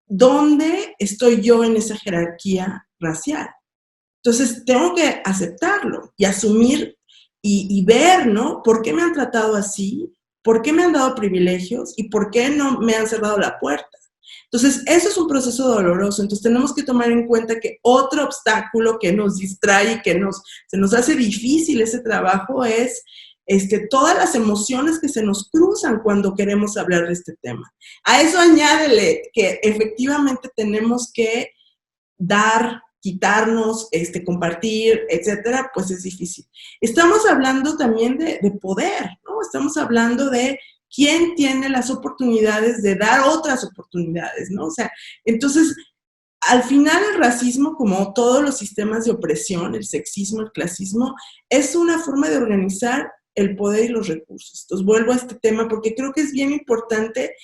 dónde estoy yo en esa jerarquía racial. Entonces, tengo que aceptarlo y asumir y ver, ¿no? ¿Por qué me han tratado así? ¿Por qué me han dado privilegios? ¿Y por qué no me han cerrado la puerta? Entonces, eso es un proceso doloroso. Entonces, tenemos que tomar en cuenta que otro obstáculo que nos distrae y que se nos hace difícil ese trabajo es todas las emociones que se nos cruzan cuando queremos hablar de este tema. A eso añádele que efectivamente tenemos que dar, quitarnos, compartir, etcétera, pues es difícil. Estamos hablando también de poder, ¿no? Estamos hablando de quién tiene las oportunidades de dar otras oportunidades, ¿no? O sea, entonces, al final el racismo, como todos los sistemas de opresión, el sexismo, el clasismo, es una forma de organizar el poder y los recursos. Entonces, vuelvo a este tema porque creo que es bien importante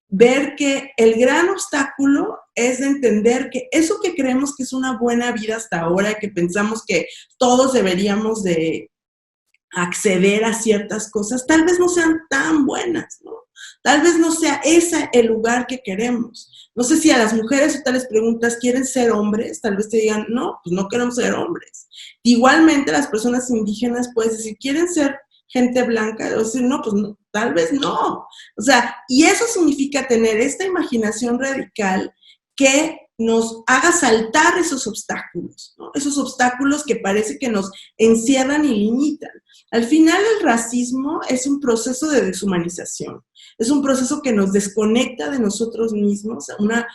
ver que el gran obstáculo es de entender que eso que creemos que es una buena vida hasta ahora, que pensamos que todos deberíamos de acceder a ciertas cosas, tal vez no sean tan buenas, ¿no? Tal vez no sea ese el lugar que queremos. No sé si a las mujeres ahorita les preguntas, ¿quieren ser hombres? Tal vez te digan, no, pues no queremos ser hombres. Igualmente las personas indígenas puedes decir, ¿quieren ser gente blanca? O decir, no, pues no, tal vez no. O sea, y eso significa tener esta imaginación radical que nos haga saltar esos obstáculos, ¿no? Esos obstáculos que parece que nos encierran y limitan. Al final el racismo es un proceso de deshumanización, es un proceso que nos desconecta de nosotros mismos. Una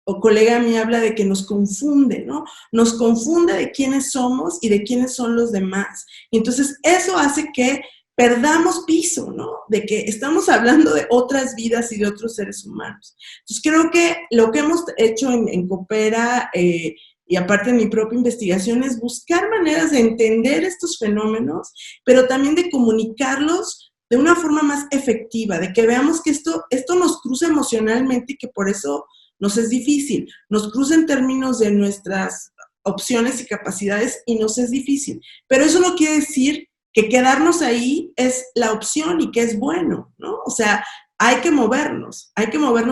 colega mía habla de que nos confunde, ¿no? Nos confunde de quiénes somos y de quiénes son los demás. Y entonces eso hace que perdamos piso, ¿no? De que estamos hablando de otras vidas y de otros seres humanos. Entonces creo que lo que hemos hecho en Coopera, y aparte de mi propia investigación, es buscar maneras de entender estos fenómenos, pero también de comunicarlos de una forma más efectiva, de que veamos que esto nos cruza emocionalmente y que por eso nos es difícil. Nos cruza en términos de nuestras opciones y capacidades y nos es difícil. Pero eso no quiere decir que quedarnos ahí es la opción y que es bueno, ¿no? O sea, hay que movernos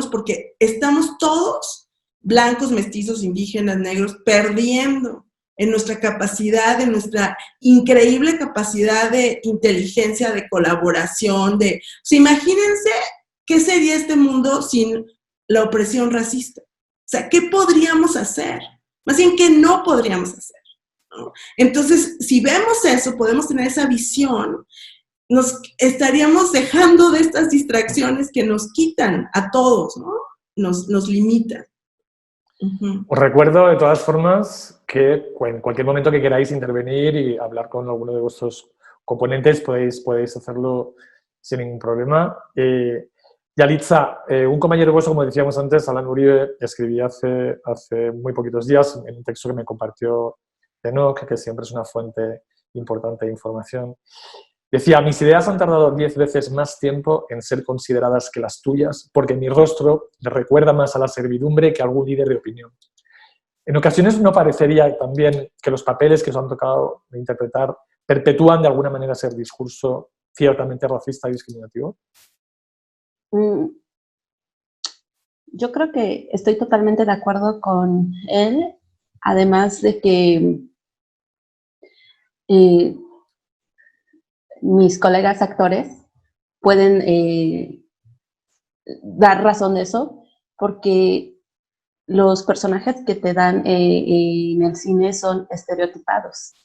porque estamos todos, blancos, mestizos, indígenas, negros, perdiendo en nuestra capacidad, en nuestra increíble capacidad de inteligencia, de colaboración, o sea, imagínense qué sería este mundo sin la opresión racista. O sea, ¿qué podríamos hacer? Más bien, ¿qué no podríamos hacer? ¿No? Entonces, si vemos eso, podemos tener esa visión, nos estaríamos dejando de estas distracciones que nos quitan a todos, ¿no? Nos limitan. Os recuerdo, de todas formas, que en cualquier momento que queráis intervenir y hablar con alguno de vuestros componentes, podéis hacerlo sin ningún problema. Yalitza, un compañero vuestro, como decíamos antes, Alan Uribe, escribí hace muy poquitos días en un texto que me compartió Enoch, que siempre es una fuente importante de información. Decía, mis ideas han tardado 10 veces más tiempo en ser consideradas que las tuyas, porque mi rostro le recuerda más a la servidumbre que a algún líder de opinión. En ocasiones no parecería también que los papeles que os han tocado interpretar perpetúan de alguna manera ese discurso ciertamente racista y discriminativo. Yo creo que estoy totalmente de acuerdo con él, además de que mis colegas actores pueden dar razón de eso, porque los personajes que te dan en el cine son estereotipados.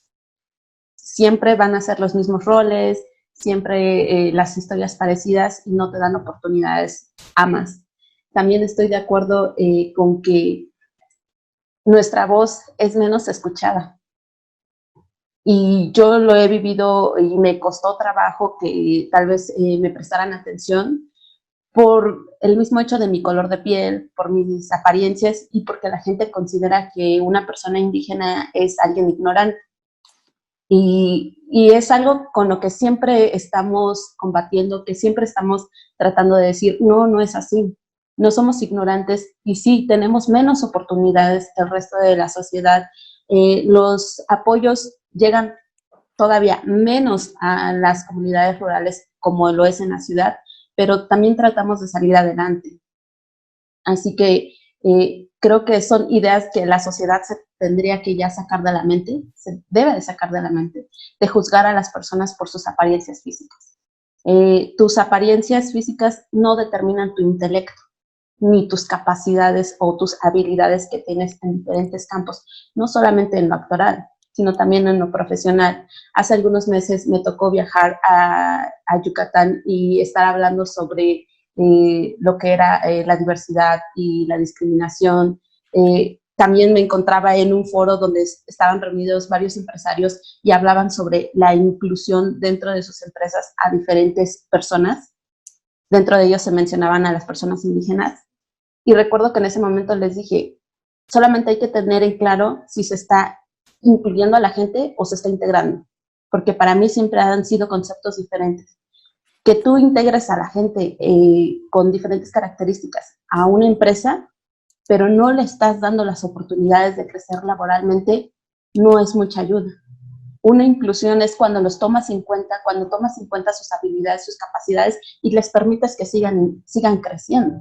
Siempre van a ser los mismos roles, siempre las historias parecidas y no te dan oportunidades a más. También estoy de acuerdo con que nuestra voz es menos escuchada. Y yo lo he vivido y me costó trabajo que tal vez me prestaran atención por el mismo hecho de mi color de piel, por mis apariencias y porque la gente considera que una persona indígena es alguien ignorante. Y es algo con lo que siempre estamos combatiendo, que siempre estamos tratando de decir, no, no es así. No somos ignorantes y sí, tenemos menos oportunidades que el resto de la sociedad. Los apoyos llegan todavía menos a las comunidades rurales como lo es en la ciudad, pero también tratamos de salir adelante. Así que creo que son ideas que la sociedad se tendría que ya sacar de la mente, se debe de sacar de la mente, de juzgar a las personas por sus apariencias físicas. Tus apariencias físicas no determinan tu intelecto, ni tus capacidades o tus habilidades que tienes en diferentes campos, no solamente en lo actoral, sino también en lo profesional. Hace algunos meses me tocó viajar a Yucatán y estar hablando sobre lo que era la diversidad y la discriminación. También me encontraba en un foro donde estaban reunidos varios empresarios y hablaban sobre la inclusión dentro de sus empresas a diferentes personas. Dentro de ellos se mencionaban a las personas indígenas. Y recuerdo que en ese momento les dije, solamente hay que tener en claro si se está incluyendo a la gente o se está integrando, porque para mí siempre han sido conceptos diferentes. Que tú integres a la gente con diferentes características a una empresa, pero no le estás dando las oportunidades de crecer laboralmente, no es mucha ayuda. Una inclusión es cuando los tomas en cuenta, cuando tomas en cuenta sus habilidades, sus capacidades y les permites que sigan creciendo.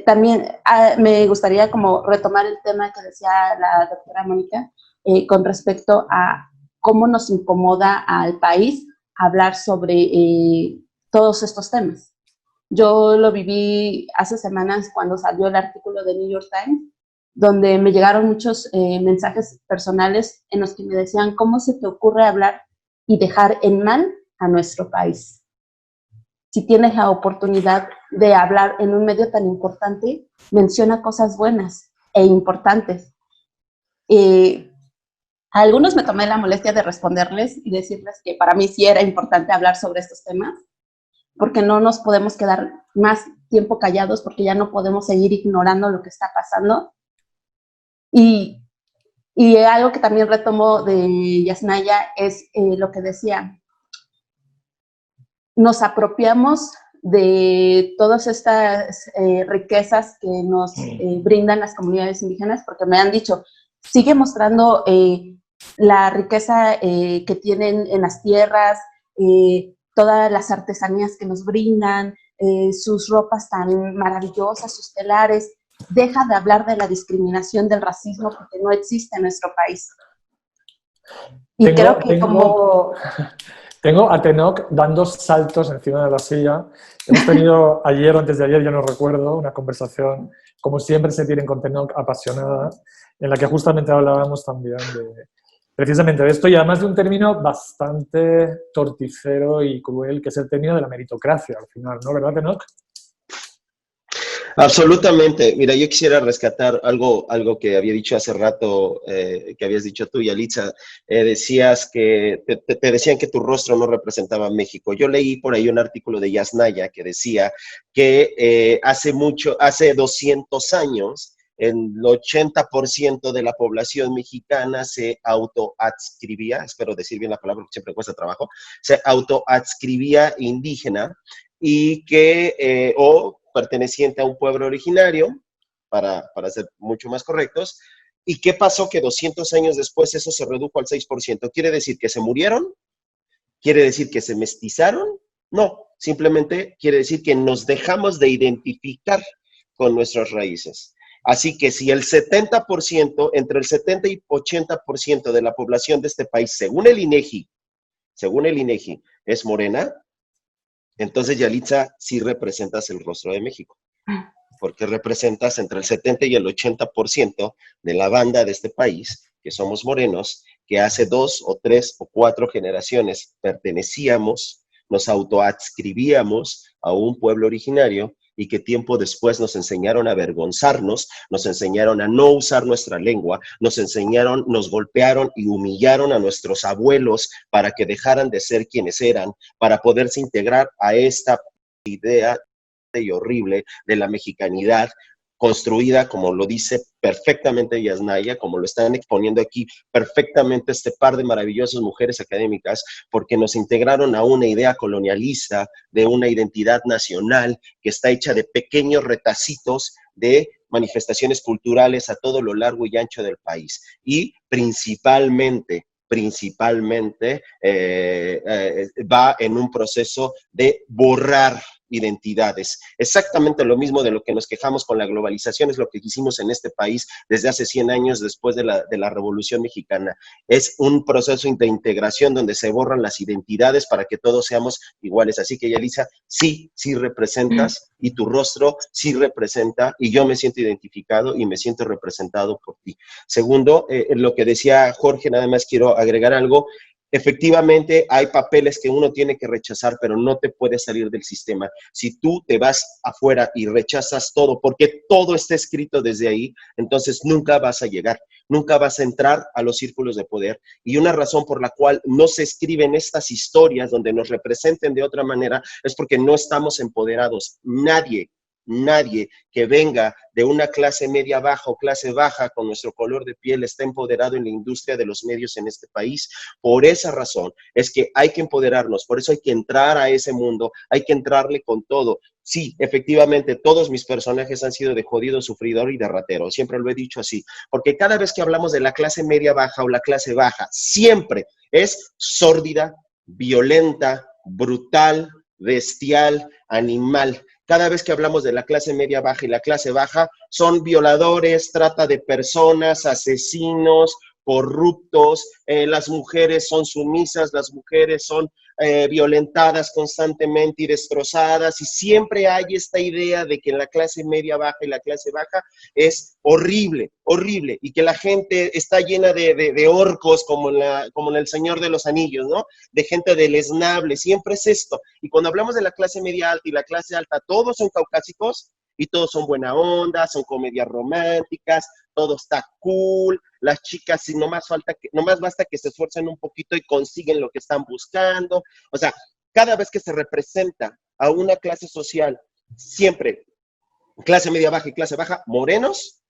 También me gustaría como retomar el tema que decía la doctora Mónica con respecto a cómo nos incomoda al país hablar sobre todos estos temas. Yo lo viví hace semanas cuando salió el artículo de New York Times, donde me llegaron muchos mensajes personales en los que me decían, ¿cómo se te ocurre hablar y dejar en mal a nuestro país? Si tienes la oportunidad de hablar en un medio tan importante, menciona cosas buenas e importantes. A algunos me tomé la molestia de responderles y decirles que para mí sí era importante hablar sobre estos temas, porque no nos podemos quedar más tiempo callados, porque ya no podemos seguir ignorando lo que está pasando. Y algo que también retomo de Yasnaya es lo que decía, nos apropiamos de todas estas riquezas que nos brindan las comunidades indígenas, porque me han dicho, sigue mostrando la riqueza que tienen en las tierras, todas las artesanías que nos brindan, sus ropas tan maravillosas, sus telares. Deja de hablar de la discriminación, del racismo, porque no existe en nuestro país. Y creo que como... Tengo a Tenoch dando saltos encima de la silla. Hemos tenido ayer o antes de ayer, yo no recuerdo, una conversación, como siempre se tienen con Tenoch, apasionada, en la que justamente hablábamos también precisamente de esto, y además de un término bastante torticero y cruel, que es el término de la meritocracia, al final, ¿no? ¿Verdad, Tenoch? Absolutamente. Mira, yo quisiera rescatar algo que había dicho hace rato, que habías dicho tú, Yalitza. Decías que te decían que tu rostro no representaba a México. Yo leí por ahí un artículo de Yasnaya que decía que hace 200 años, el 80% de la población mexicana se autoadscribía, espero decir bien la palabra porque siempre cuesta trabajo, se autoadscribía indígena y que, o perteneciente a un pueblo originario, para ser mucho más correctos. ¿Y qué pasó? Que 200 años después eso se redujo al 6%. ¿Quiere decir que se murieron? ¿Quiere decir que se mestizaron? No, simplemente quiere decir que nos dejamos de identificar con nuestras raíces. Así que si el 70%, entre el 70 y 80% de la población de este país, según el INEGI, es morena, entonces, Yalitza, sí representas el rostro de México, porque representas entre el 70 y el 80% de la banda de este país, que somos morenos, que hace 2 o 3 o 4 generaciones pertenecíamos, nos autoadscribíamos a un pueblo originario y que tiempo después nos enseñaron a avergonzarnos, nos enseñaron a no usar nuestra lengua, nos golpearon y humillaron a nuestros abuelos para que dejaran de ser quienes eran, para poderse integrar a esta idea y horrible de la mexicanidad construida, como lo dice perfectamente Yasnaya, como lo están exponiendo aquí perfectamente este par de maravillosas mujeres académicas, porque nos integraron a una idea colonialista de una identidad nacional que está hecha de pequeños retacitos de manifestaciones culturales a todo lo largo y ancho del país. Y principalmente va en un proceso de borrar identidades. Exactamente lo mismo de lo que nos quejamos con la globalización es lo que hicimos en este país desde hace 100 años después de la Revolución Mexicana. Es un proceso de integración donde se borran las identidades para que todos seamos iguales. Así que, Yalitza, sí representas y tu rostro sí representa y yo me siento identificado y me siento representado por ti. Segundo, lo que decía Jorge, nada más quiero agregar algo. Efectivamente, hay papeles que uno tiene que rechazar, pero no te puedes salir del sistema. Si tú te vas afuera y rechazas todo, porque todo está escrito desde ahí, entonces nunca vas a llegar, nunca vas a entrar a los círculos de poder. Y una razón por la cual no se escriben estas historias donde nos representen de otra manera es porque no estamos empoderados. Nadie que venga de una clase media baja o clase baja con nuestro color de piel está empoderado en la industria de los medios en este país. Por esa razón es que hay que empoderarnos, por eso hay que entrar a ese mundo, hay que entrarle con todo. Sí, efectivamente, todos mis personajes han sido de jodido, sufridor y de ratero, siempre lo he dicho así, porque cada vez que hablamos de la clase media baja o la clase baja, siempre es sórdida, violenta, brutal, bestial, animal. Cada vez que hablamos de la clase media baja y la clase baja, son violadores, trata de personas, asesinos, corruptos, las mujeres son sumisas, las mujeres son violentadas constantemente y destrozadas, y siempre hay esta idea de que la clase media baja y la clase baja es horrible, horrible, y que la gente está llena de orcos como en El Señor de los Anillos, ¿no? De gente deleznable, siempre es esto. Y cuando hablamos de la clase media alta y la clase alta, todos son caucásicos, y todos son buena onda, son comedias románticas, todo está cool, las chicas, si nomás basta que se esfuercen un poquito y consiguen lo que están buscando. O sea, cada vez que se representa a una clase social, siempre clase media baja y clase baja, morenos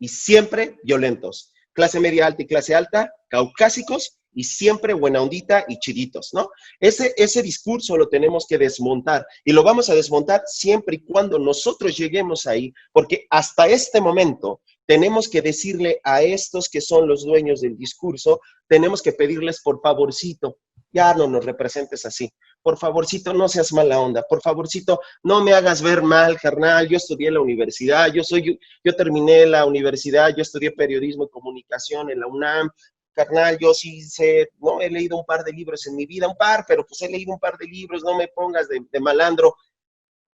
y siempre violentos. Clase media alta y clase alta, caucásicos y siempre buena ondita y chiditos, ¿no? Ese discurso lo tenemos que desmontar y lo vamos a desmontar siempre y cuando nosotros lleguemos ahí, porque hasta este momento tenemos que decirle a estos que son los dueños del discurso, tenemos que pedirles por favorcito, ya no nos representes así, por favorcito no seas mala onda, por favorcito no me hagas ver mal, carnal, yo estudié en la universidad, yo terminé la universidad, yo estudié periodismo y comunicación en la UNAM, carnal, yo sí sé, no he leído un par de libros en mi vida, pero pues he leído un par de libros, no me pongas de malandro.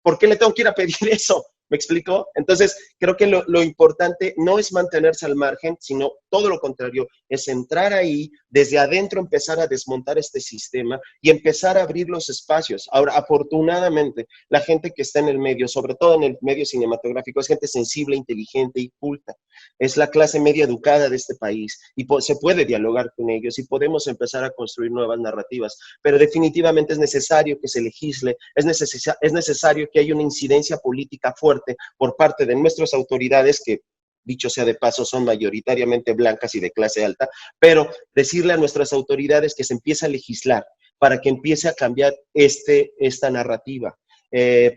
¿Por qué le tengo que ir a pedir eso? ¿Me explico? Entonces, creo que lo importante no es mantenerse al margen, sino todo lo contrario, es entrar ahí, desde adentro empezar a desmontar este sistema y empezar a abrir los espacios. Ahora, afortunadamente, la gente que está en el medio, sobre todo en el medio cinematográfico, es gente sensible, inteligente y culta. Es la clase media educada de este país y se puede dialogar con ellos y podemos empezar a construir nuevas narrativas, pero definitivamente es necesario que se legisle, es necesario que haya una incidencia política fuerte por parte de nuestras autoridades que, dicho sea de paso, son mayoritariamente blancas y de clase alta, pero decirle a nuestras autoridades que se empiece a legislar para que empiece a cambiar esta narrativa.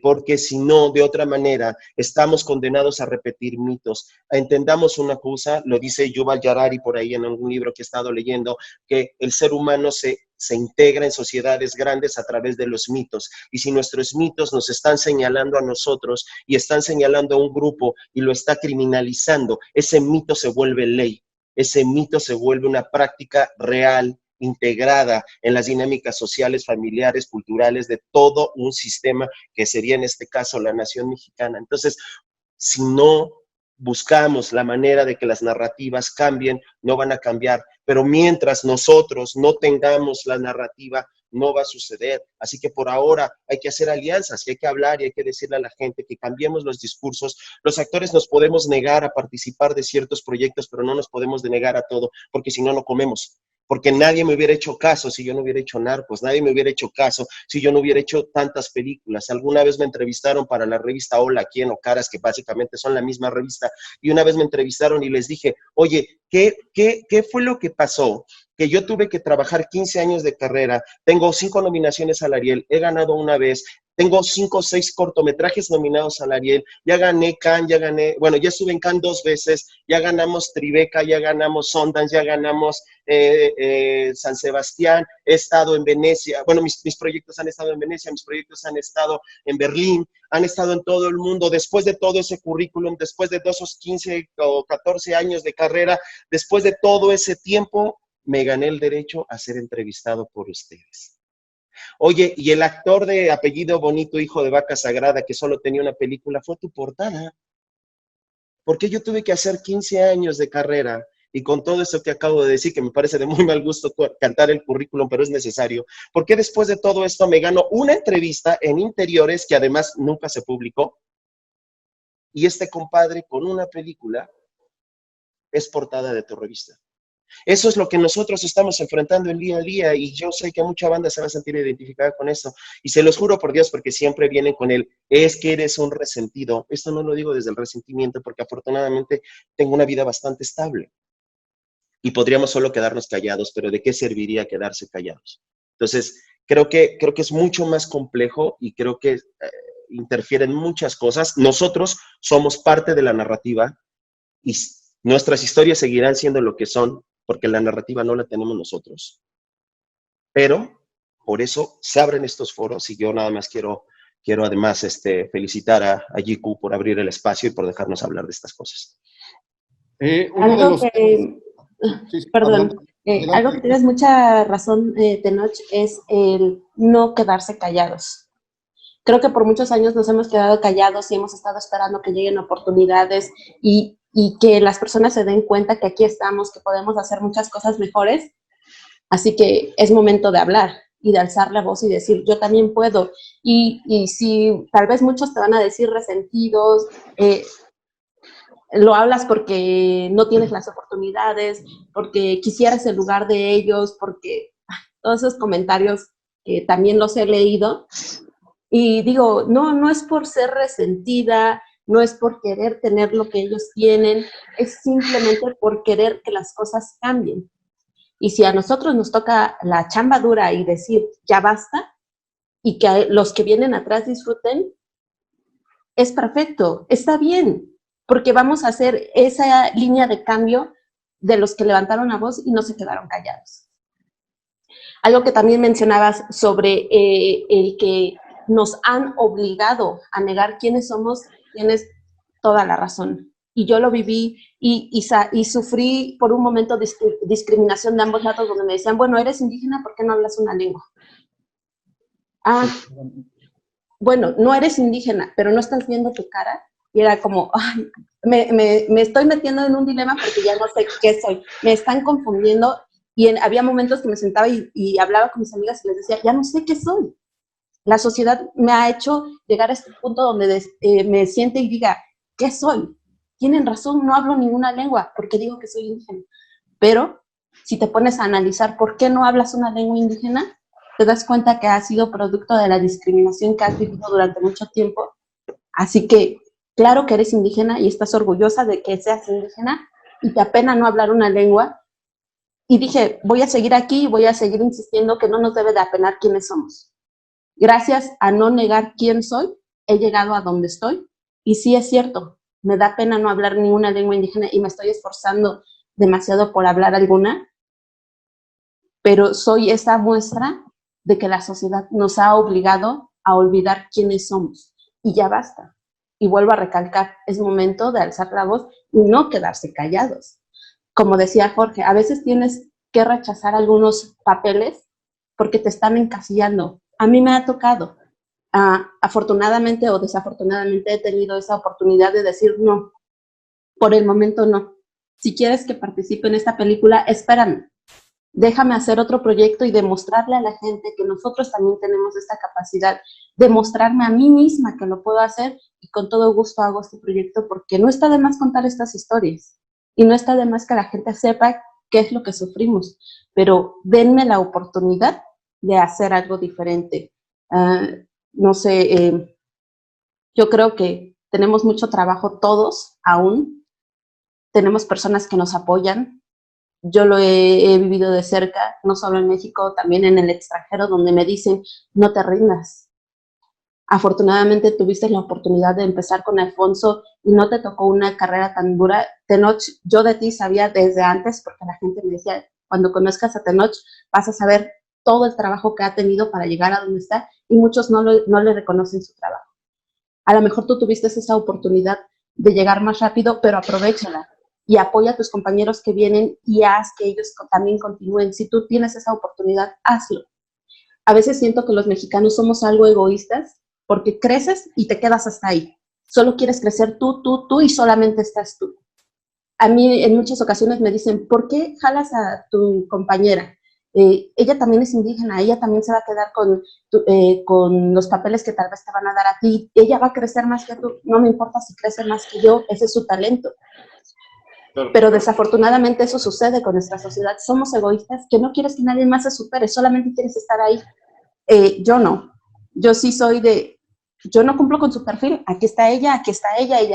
Porque si no, de otra manera, estamos condenados a repetir mitos. Entendamos una cosa, lo dice Yuval Harari por ahí en algún libro que he estado leyendo, que el ser humano se integra en sociedades grandes a través de los mitos. Y si nuestros mitos nos están señalando a nosotros y están señalando a un grupo y lo está criminalizando, ese mito se vuelve ley, ese mito se vuelve una práctica real, integrada en las dinámicas sociales, familiares, culturales de todo un sistema que sería en este caso la nación mexicana. Entonces, si no buscamos la manera de que las narrativas cambien, no van a cambiar. Pero mientras nosotros no tengamos la narrativa, no va a suceder. Así que por ahora hay que hacer alianzas, y hay que hablar y hay que decirle a la gente que cambiemos los discursos. Los actores nos podemos negar a participar de ciertos proyectos, pero no nos podemos negar a todo, porque si no, no comemos. Porque nadie me hubiera hecho caso si yo no hubiera hecho Narcos, nadie me hubiera hecho caso si yo no hubiera hecho tantas películas. Alguna vez me entrevistaron para la revista Hola, ¿Quién o Caras, que básicamente son la misma revista, y una vez me entrevistaron y les dije, oye, ¿qué fue lo que pasó? que yo tuve que trabajar 15 años de carrera, tengo 5 nominaciones al Ariel, he ganado una vez, tengo 5 o 6 cortometrajes nominados al Ariel, ya gané Cannes, ya estuve en Cannes 2 veces, ya ganamos Tribeca, ya ganamos Sundance, ya ganamos San Sebastián, he estado en Venecia, bueno, mis proyectos han estado en Venecia, mis proyectos han estado en Berlín, han estado en todo el mundo. Después de todo ese currículum, después de esos 15 o 14 años de carrera, después de todo ese tiempo, me gané el derecho a ser entrevistado por ustedes. Oye, y el actor de apellido bonito, hijo de vaca sagrada, que solo tenía una película, fue tu portada. ¿Por qué yo tuve que hacer 15 años de carrera? Y con todo eso que acabo de decir, que me parece de muy mal gusto cantar el currículum, pero es necesario, ¿por qué después de todo esto me gano una entrevista en Interiores, que además nunca se publicó? Y este compadre con una película es portada de tu revista. Eso es lo que nosotros estamos enfrentando el día a día, y yo sé que mucha banda se va a sentir identificada con esto, y se los juro por Dios, porque siempre vienen con el, es que eres un resentido. Esto no lo digo desde el resentimiento, porque afortunadamente tengo una vida bastante estable, y podríamos solo quedarnos callados, pero ¿de qué serviría quedarse callados? Entonces, creo que es mucho más complejo, y creo que interfieren muchas cosas. Nosotros somos parte de la narrativa, y nuestras historias seguirán siendo lo que son, porque la narrativa no la tenemos nosotros. Pero por eso se abren estos foros, y yo nada más quiero además felicitar a GQ por abrir el espacio y por dejarnos hablar de estas cosas. Algo que tienes mucha razón, Tenoch, es el no quedarse callados. Creo que por muchos años nos hemos quedado callados y hemos estado esperando que lleguen oportunidades y que las personas se den cuenta que aquí estamos, que podemos hacer muchas cosas mejores. Así que es momento de hablar y de alzar la voz y decir, yo también puedo. Y si tal vez muchos te van a decir resentidos, lo hablas porque no tienes las oportunidades, porque quisieras el lugar de ellos, porque todos esos comentarios que también los he leído. Y digo, no es por ser resentida, no es por querer tener lo que ellos tienen, es simplemente por querer que las cosas cambien. Y si a nosotros nos toca la chamba dura y decir, ya basta, y que los que vienen atrás disfruten, es perfecto, está bien, porque vamos a hacer esa línea de cambio de los que levantaron la voz y no se quedaron callados. Algo que también mencionabas sobre el que nos han obligado a negar quiénes somos, tienes toda la razón. Y yo lo viví y sufrí por un momento discriminación de ambos lados, donde me decían, bueno, eres indígena, ¿por qué no hablas una lengua? Bueno, no eres indígena, pero no estás viendo tu cara. Y era como, ay, me estoy metiendo en un dilema porque ya no sé qué soy. Me están confundiendo. Y había momentos que me sentaba y hablaba con mis amigas y les decía, ya no sé qué soy. La sociedad me ha hecho llegar a este punto donde me siente y diga, ¿qué soy? Tienen razón, no hablo ninguna lengua porque digo que soy indígena. Pero si te pones a analizar por qué no hablas una lengua indígena, te das cuenta que ha sido producto de la discriminación que has vivido durante mucho tiempo. Así que, claro que eres indígena y estás orgullosa de que seas indígena y te apena no hablar una lengua. Y dije, voy a seguir aquí y voy a seguir insistiendo que no nos debe de apenar quiénes somos. Gracias a no negar quién soy, he llegado a donde estoy. Y sí es cierto, me da pena no hablar ninguna lengua indígena y me estoy esforzando demasiado por hablar alguna, pero soy esa muestra de que la sociedad nos ha obligado a olvidar quiénes somos. Y ya basta. Y vuelvo a recalcar, es momento de alzar la voz y no quedarse callados. Como decía Jorge, a veces tienes que rechazar algunos papeles porque te están encasillando. A mí me ha tocado. Afortunadamente o desafortunadamente he tenido esa oportunidad de decir no. Por el momento no. Si quieres que participe en esta película, espérame. Déjame hacer otro proyecto y demostrarle a la gente que nosotros también tenemos esta capacidad, demostrarme a mí misma que lo puedo hacer, y con todo gusto hago este proyecto porque no está de más contar estas historias y no está de más que la gente sepa qué es lo que sufrimos, pero denme la oportunidad de hacer algo diferente. No sé, yo creo que tenemos mucho trabajo todos aún, tenemos personas que nos apoyan, yo lo he vivido de cerca, no solo en México, también en el extranjero, donde me dicen, no te rindas. Afortunadamente tuviste la oportunidad de empezar con Alfonso y no te tocó una carrera tan dura. Tenoch, yo de ti sabía desde antes, porque la gente me decía, cuando conozcas a Tenoch, vas a saber todo el trabajo que ha tenido para llegar a donde está, y muchos no le reconocen su trabajo. A lo mejor tú tuviste esa oportunidad de llegar más rápido, pero aprovéchala y apoya a tus compañeros que vienen y haz que ellos también continúen. Si tú tienes esa oportunidad, hazlo. A veces siento que los mexicanos somos algo egoístas porque creces y te quedas hasta ahí. Solo quieres crecer tú y solamente estás tú. A mí en muchas ocasiones me dicen, ¿por qué jalas a tu compañera? Ella también es indígena, ella también se va a quedar con los papeles que tal vez te van a dar a ti, ella va a crecer más que tú, no me importa si crece más que yo, ese es su talento. Pero desafortunadamente eso sucede con nuestra sociedad, somos egoístas, que no quieres que nadie más se supere, solamente quieres estar ahí. Yo no, yo sí soy yo no cumplo con su perfil, aquí está ella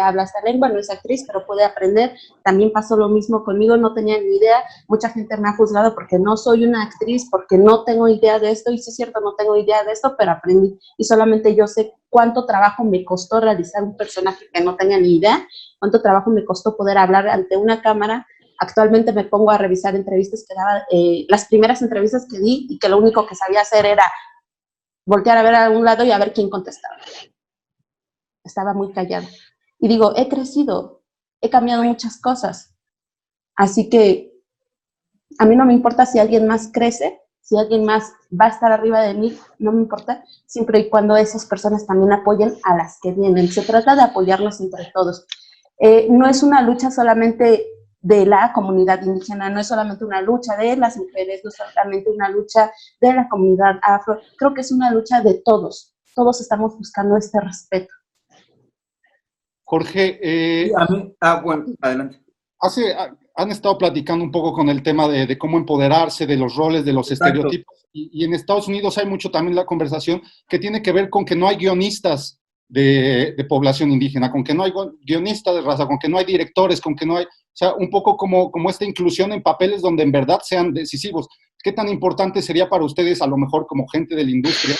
habla esta lengua, no es actriz, pero puede aprender. También pasó lo mismo conmigo, no tenía ni idea, mucha gente me ha juzgado porque no soy una actriz, porque no tengo idea de esto, y sí es cierto, no tengo idea de esto, pero aprendí, y solamente yo sé cuánto trabajo me costó realizar un personaje que no tenía ni idea, cuánto trabajo me costó poder hablar ante una cámara. Actualmente me pongo a revisar entrevistas que daba, las primeras entrevistas que di, y que lo único que sabía hacer era voltear a ver a un lado y a ver quién contestaba. Estaba muy callada. Y digo, he crecido, he cambiado muchas cosas. Así que a mí no me importa si alguien más crece, si alguien más va a estar arriba de mí, no me importa, siempre y cuando esas personas también apoyen a las que vienen. Se trata de apoyarnos entre todos. No es una lucha solamente de la comunidad indígena, no es solamente una lucha de las mujeres, no es solamente una lucha de la comunidad afro, creo que es una lucha de todos. Todos estamos buscando este respeto. Jorge, bueno, adelante. Han estado platicando un poco con el tema de cómo empoderarse, de los roles, de los estereotipos, y en Estados Unidos hay mucho también la conversación que tiene que ver con que no hay guionistas de población indígena, con que no hay guionistas de raza, con que no hay directores, con que no hay, o sea, un poco como esta inclusión en papeles donde en verdad sean decisivos. ¿Qué tan importante sería para ustedes, a lo mejor como gente de la industria,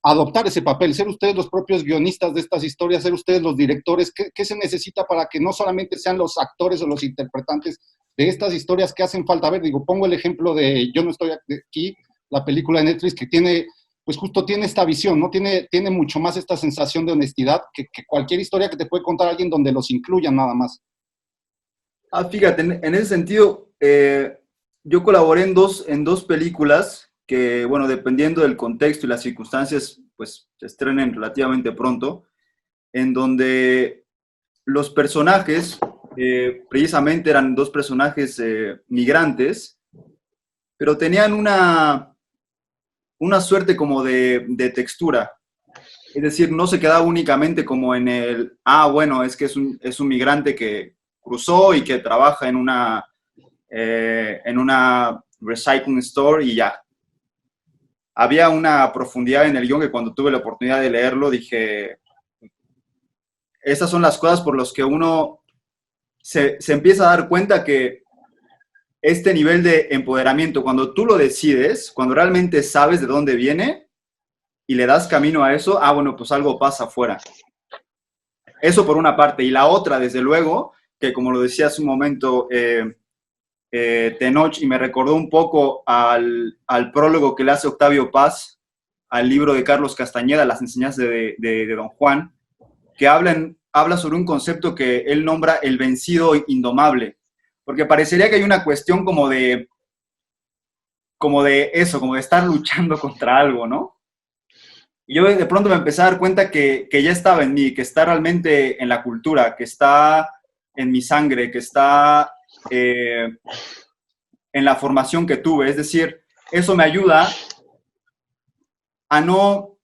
adoptar ese papel, ser ustedes los propios guionistas de estas historias, ser ustedes los directores? ¿Qué se necesita para que no solamente sean los actores o los interpretantes de estas historias que hacen falta? A ver, digo, pongo el ejemplo de Yo no estoy aquí, la película de Netflix, que tiene, pues justo tiene esta visión, ¿no? Tiene mucho más esta sensación de honestidad que cualquier historia que te puede contar alguien donde los incluyan nada más. Fíjate, en ese sentido, yo colaboré en dos películas que, bueno, dependiendo del contexto y las circunstancias, pues se estrenen relativamente pronto, en donde los personajes, precisamente eran dos personajes migrantes, pero tenían una suerte como de textura. Es decir, no se quedaba únicamente como en el, bueno, es que es un migrante que cruzó y que trabaja en una recycling store y ya. Había una profundidad en el guión que cuando tuve la oportunidad de leerlo dije, esas son las cosas por las que uno se empieza a dar cuenta que este nivel de empoderamiento, cuando tú lo decides, cuando realmente sabes de dónde viene y le das camino a eso, bueno, pues algo pasa afuera. Eso por una parte. Y la otra, desde luego, que como lo decía hace un momento Tenoch, y me recordó un poco al prólogo que le hace Octavio Paz al libro de Carlos Castañeda, Las enseñanzas de Don Juan, que habla sobre un concepto que él nombra el vencido indomable, porque parecería que hay una cuestión como de eso, como de estar luchando contra algo, ¿no? Y yo de pronto me empecé a dar cuenta que ya estaba en mí, que está realmente en la cultura, que está en mi sangre, que está en la formación que tuve. Es decir, eso me ayuda a no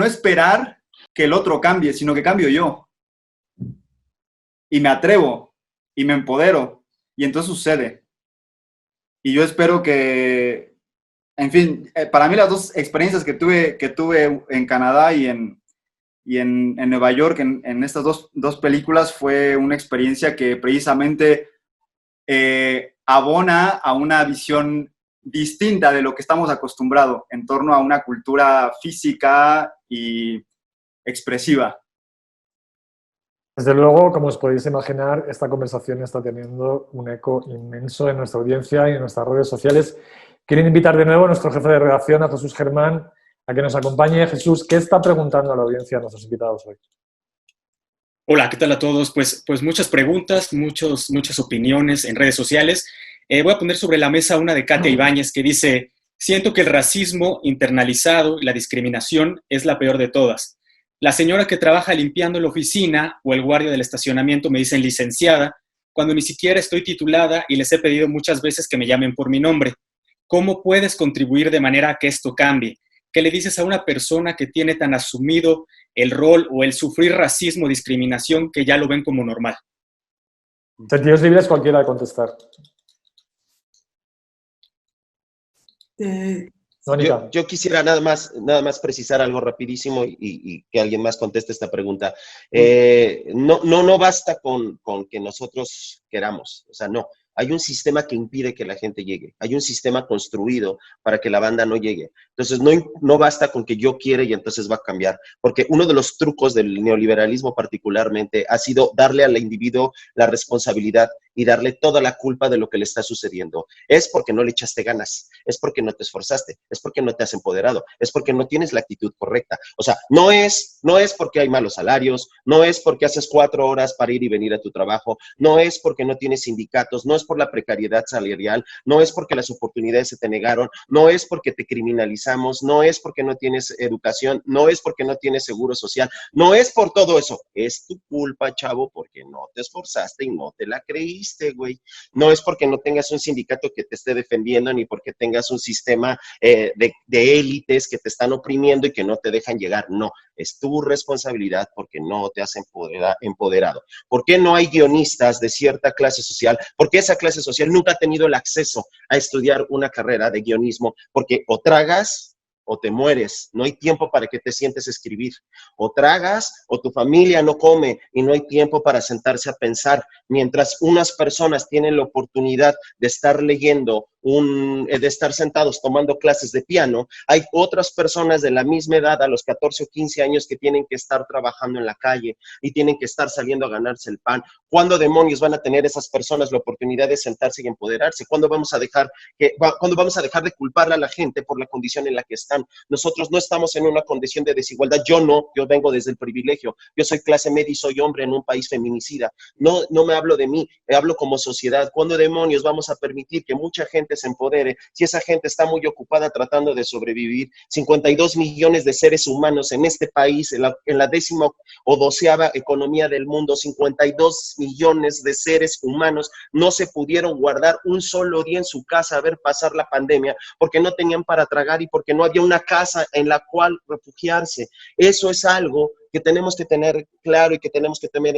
esperar que el otro cambie, sino que cambio yo. Y me atrevo, y me empodero, y entonces sucede. Y yo espero que, en fin, para mí las dos experiencias que tuve en Canadá y en Nueva York, en estas dos películas, fue una experiencia que precisamente abona a una visión distinta de lo que estamos acostumbrados en torno a una cultura física y expresiva. Desde luego, como os podéis imaginar, esta conversación está teniendo un eco inmenso en nuestra audiencia y en nuestras redes sociales. Quiero invitar de nuevo a nuestro jefe de redacción, a Jesús Germán, a que nos acompañe. Jesús, ¿qué está preguntando a la audiencia a nuestros invitados hoy? Hola, ¿qué tal a todos? Pues muchas preguntas, muchas opiniones en redes sociales. Voy a poner sobre la mesa una de Katia Ibáñez que dice: siento que el racismo internalizado y la discriminación es la peor de todas. La señora que trabaja limpiando la oficina o el guardia del estacionamiento me dicen licenciada, cuando ni siquiera estoy titulada y les he pedido muchas veces que me llamen por mi nombre. ¿Cómo puedes contribuir de manera a que esto cambie? ¿Qué le dices a una persona que tiene tan asumido el rol o el sufrir racismo o discriminación que ya lo ven como normal? Sentidos libres, cualquiera de contestar. Yo quisiera nada más precisar algo rapidísimo y que alguien más conteste esta pregunta. No basta con que nosotros queramos, o sea, no. Hay un sistema que impide que la gente llegue. Hay un sistema construido para que la banda no llegue. Entonces, no basta con que yo quiera y entonces va a cambiar. Porque uno de los trucos del neoliberalismo particularmente ha sido darle al individuo la responsabilidad y darle toda la culpa de lo que le está sucediendo. Es porque no le echaste ganas, es porque no te esforzaste, es porque no te has empoderado, es porque no tienes la actitud correcta. O sea, no es porque hay malos salarios, no es porque haces 4 horas para ir y venir a tu trabajo, no es porque no tienes sindicatos, no es por la precariedad salarial, no es porque las oportunidades se te negaron, no es porque te criminalizamos, no es porque no tienes educación, no es porque no tienes seguro social, no es por todo eso. Es tu culpa, chavo, porque no te esforzaste y no te la creíste, güey. No es porque no tengas un sindicato que te esté defendiendo, ni porque tengas un sistema de élites que te están oprimiendo y que no te dejan llegar. No, es tu responsabilidad porque no te has empoderado. ¿Por qué no hay guionistas de cierta clase social? Porque esa clase social nunca ha tenido el acceso a estudiar una carrera de guionismo, porque o tragas o te mueres, no hay tiempo para que te sientes a escribir, o tragas o tu familia no come y no hay tiempo para sentarse a pensar, mientras unas personas tienen la oportunidad de estar leyendo, de estar sentados tomando clases de piano, hay otras personas de la misma edad, a los 14 o 15 años, que tienen que estar trabajando en la calle y tienen que estar saliendo a ganarse el pan. ¿Cuándo demonios van a tener esas personas la oportunidad de sentarse y empoderarse? ¿Cuándo vamos a dejar de culparle a la gente por la condición en la que están? Nosotros no estamos en una condición de desigualdad. Yo vengo desde el privilegio. Yo soy clase media y soy hombre en un país feminicida. No me hablo de mí, me hablo como sociedad. ¿Cuándo demonios vamos a permitir que mucha gente se empodere si esa gente está muy ocupada tratando de sobrevivir? 52 millones de seres humanos en este país, en la 10ª o 12ª economía del mundo, 52 millones de seres humanos no se pudieron guardar un solo día en su casa a ver pasar la pandemia porque no tenían para tragar y porque no había una casa en la cual refugiarse. Eso es algo que tenemos que tener claro y que tenemos que tener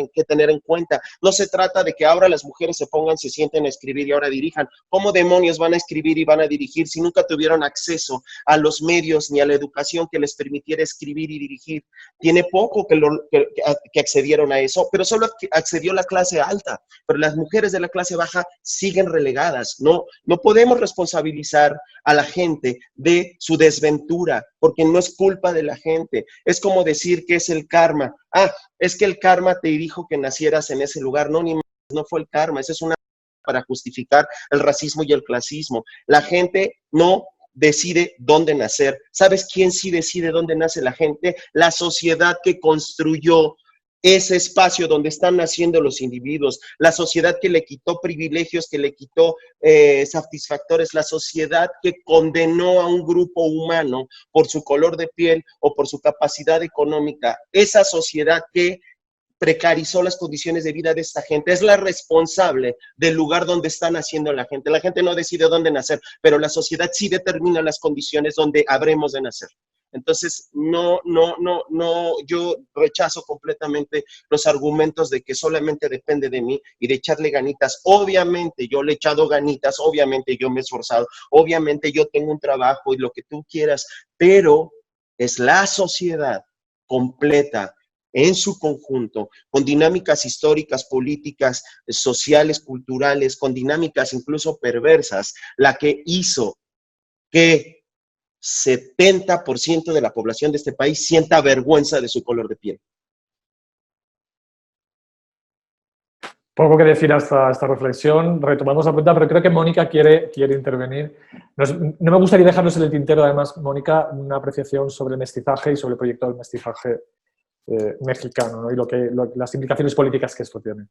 en cuenta. No se trata de que ahora las mujeres se sienten a escribir y ahora dirijan. ¿Cómo demonios van a escribir y van a dirigir si nunca tuvieron acceso a los medios ni a la educación que les permitiera escribir y dirigir? Tiene poco que accedieron a eso, pero solo accedió la clase alta, pero las mujeres de la clase baja siguen relegadas. No podemos responsabilizar a la gente de su desventura, porque no es culpa de la gente. Es como decir que es el karma. Es que el karma te dijo que nacieras en ese lugar. No, ni más, no fue el karma. Esa es una para justificar el racismo y el clasismo. La gente no decide dónde nacer. ¿Sabes quién sí decide dónde nace la gente? La sociedad que construyó ese espacio donde están naciendo los individuos, la sociedad que le quitó privilegios, que le quitó satisfactores, la sociedad que condenó a un grupo humano por su color de piel o por su capacidad económica, esa sociedad que precarizó las condiciones de vida de esta gente, es la responsable del lugar donde está naciendo la gente. La gente no decide dónde nacer, pero la sociedad sí determina las condiciones donde habremos de nacer. Entonces, yo rechazo completamente los argumentos de que solamente depende de mí y de echarle ganitas. Obviamente yo le he echado ganitas, obviamente yo me he esforzado, obviamente yo tengo un trabajo y lo que tú quieras, pero es la sociedad completa en su conjunto, con dinámicas históricas, políticas, sociales, culturales, con dinámicas incluso perversas, la que hizo que 70% de la población de este país sienta vergüenza de su color de piel. Poco que decir hasta esta reflexión. Retomamos la pregunta, pero creo que Mónica quiere intervenir. No me gustaría dejarnos en el tintero, además, Mónica, una apreciación sobre el mestizaje y sobre el proyecto del mestizaje mexicano, ¿no? Y las implicaciones políticas que esto tiene.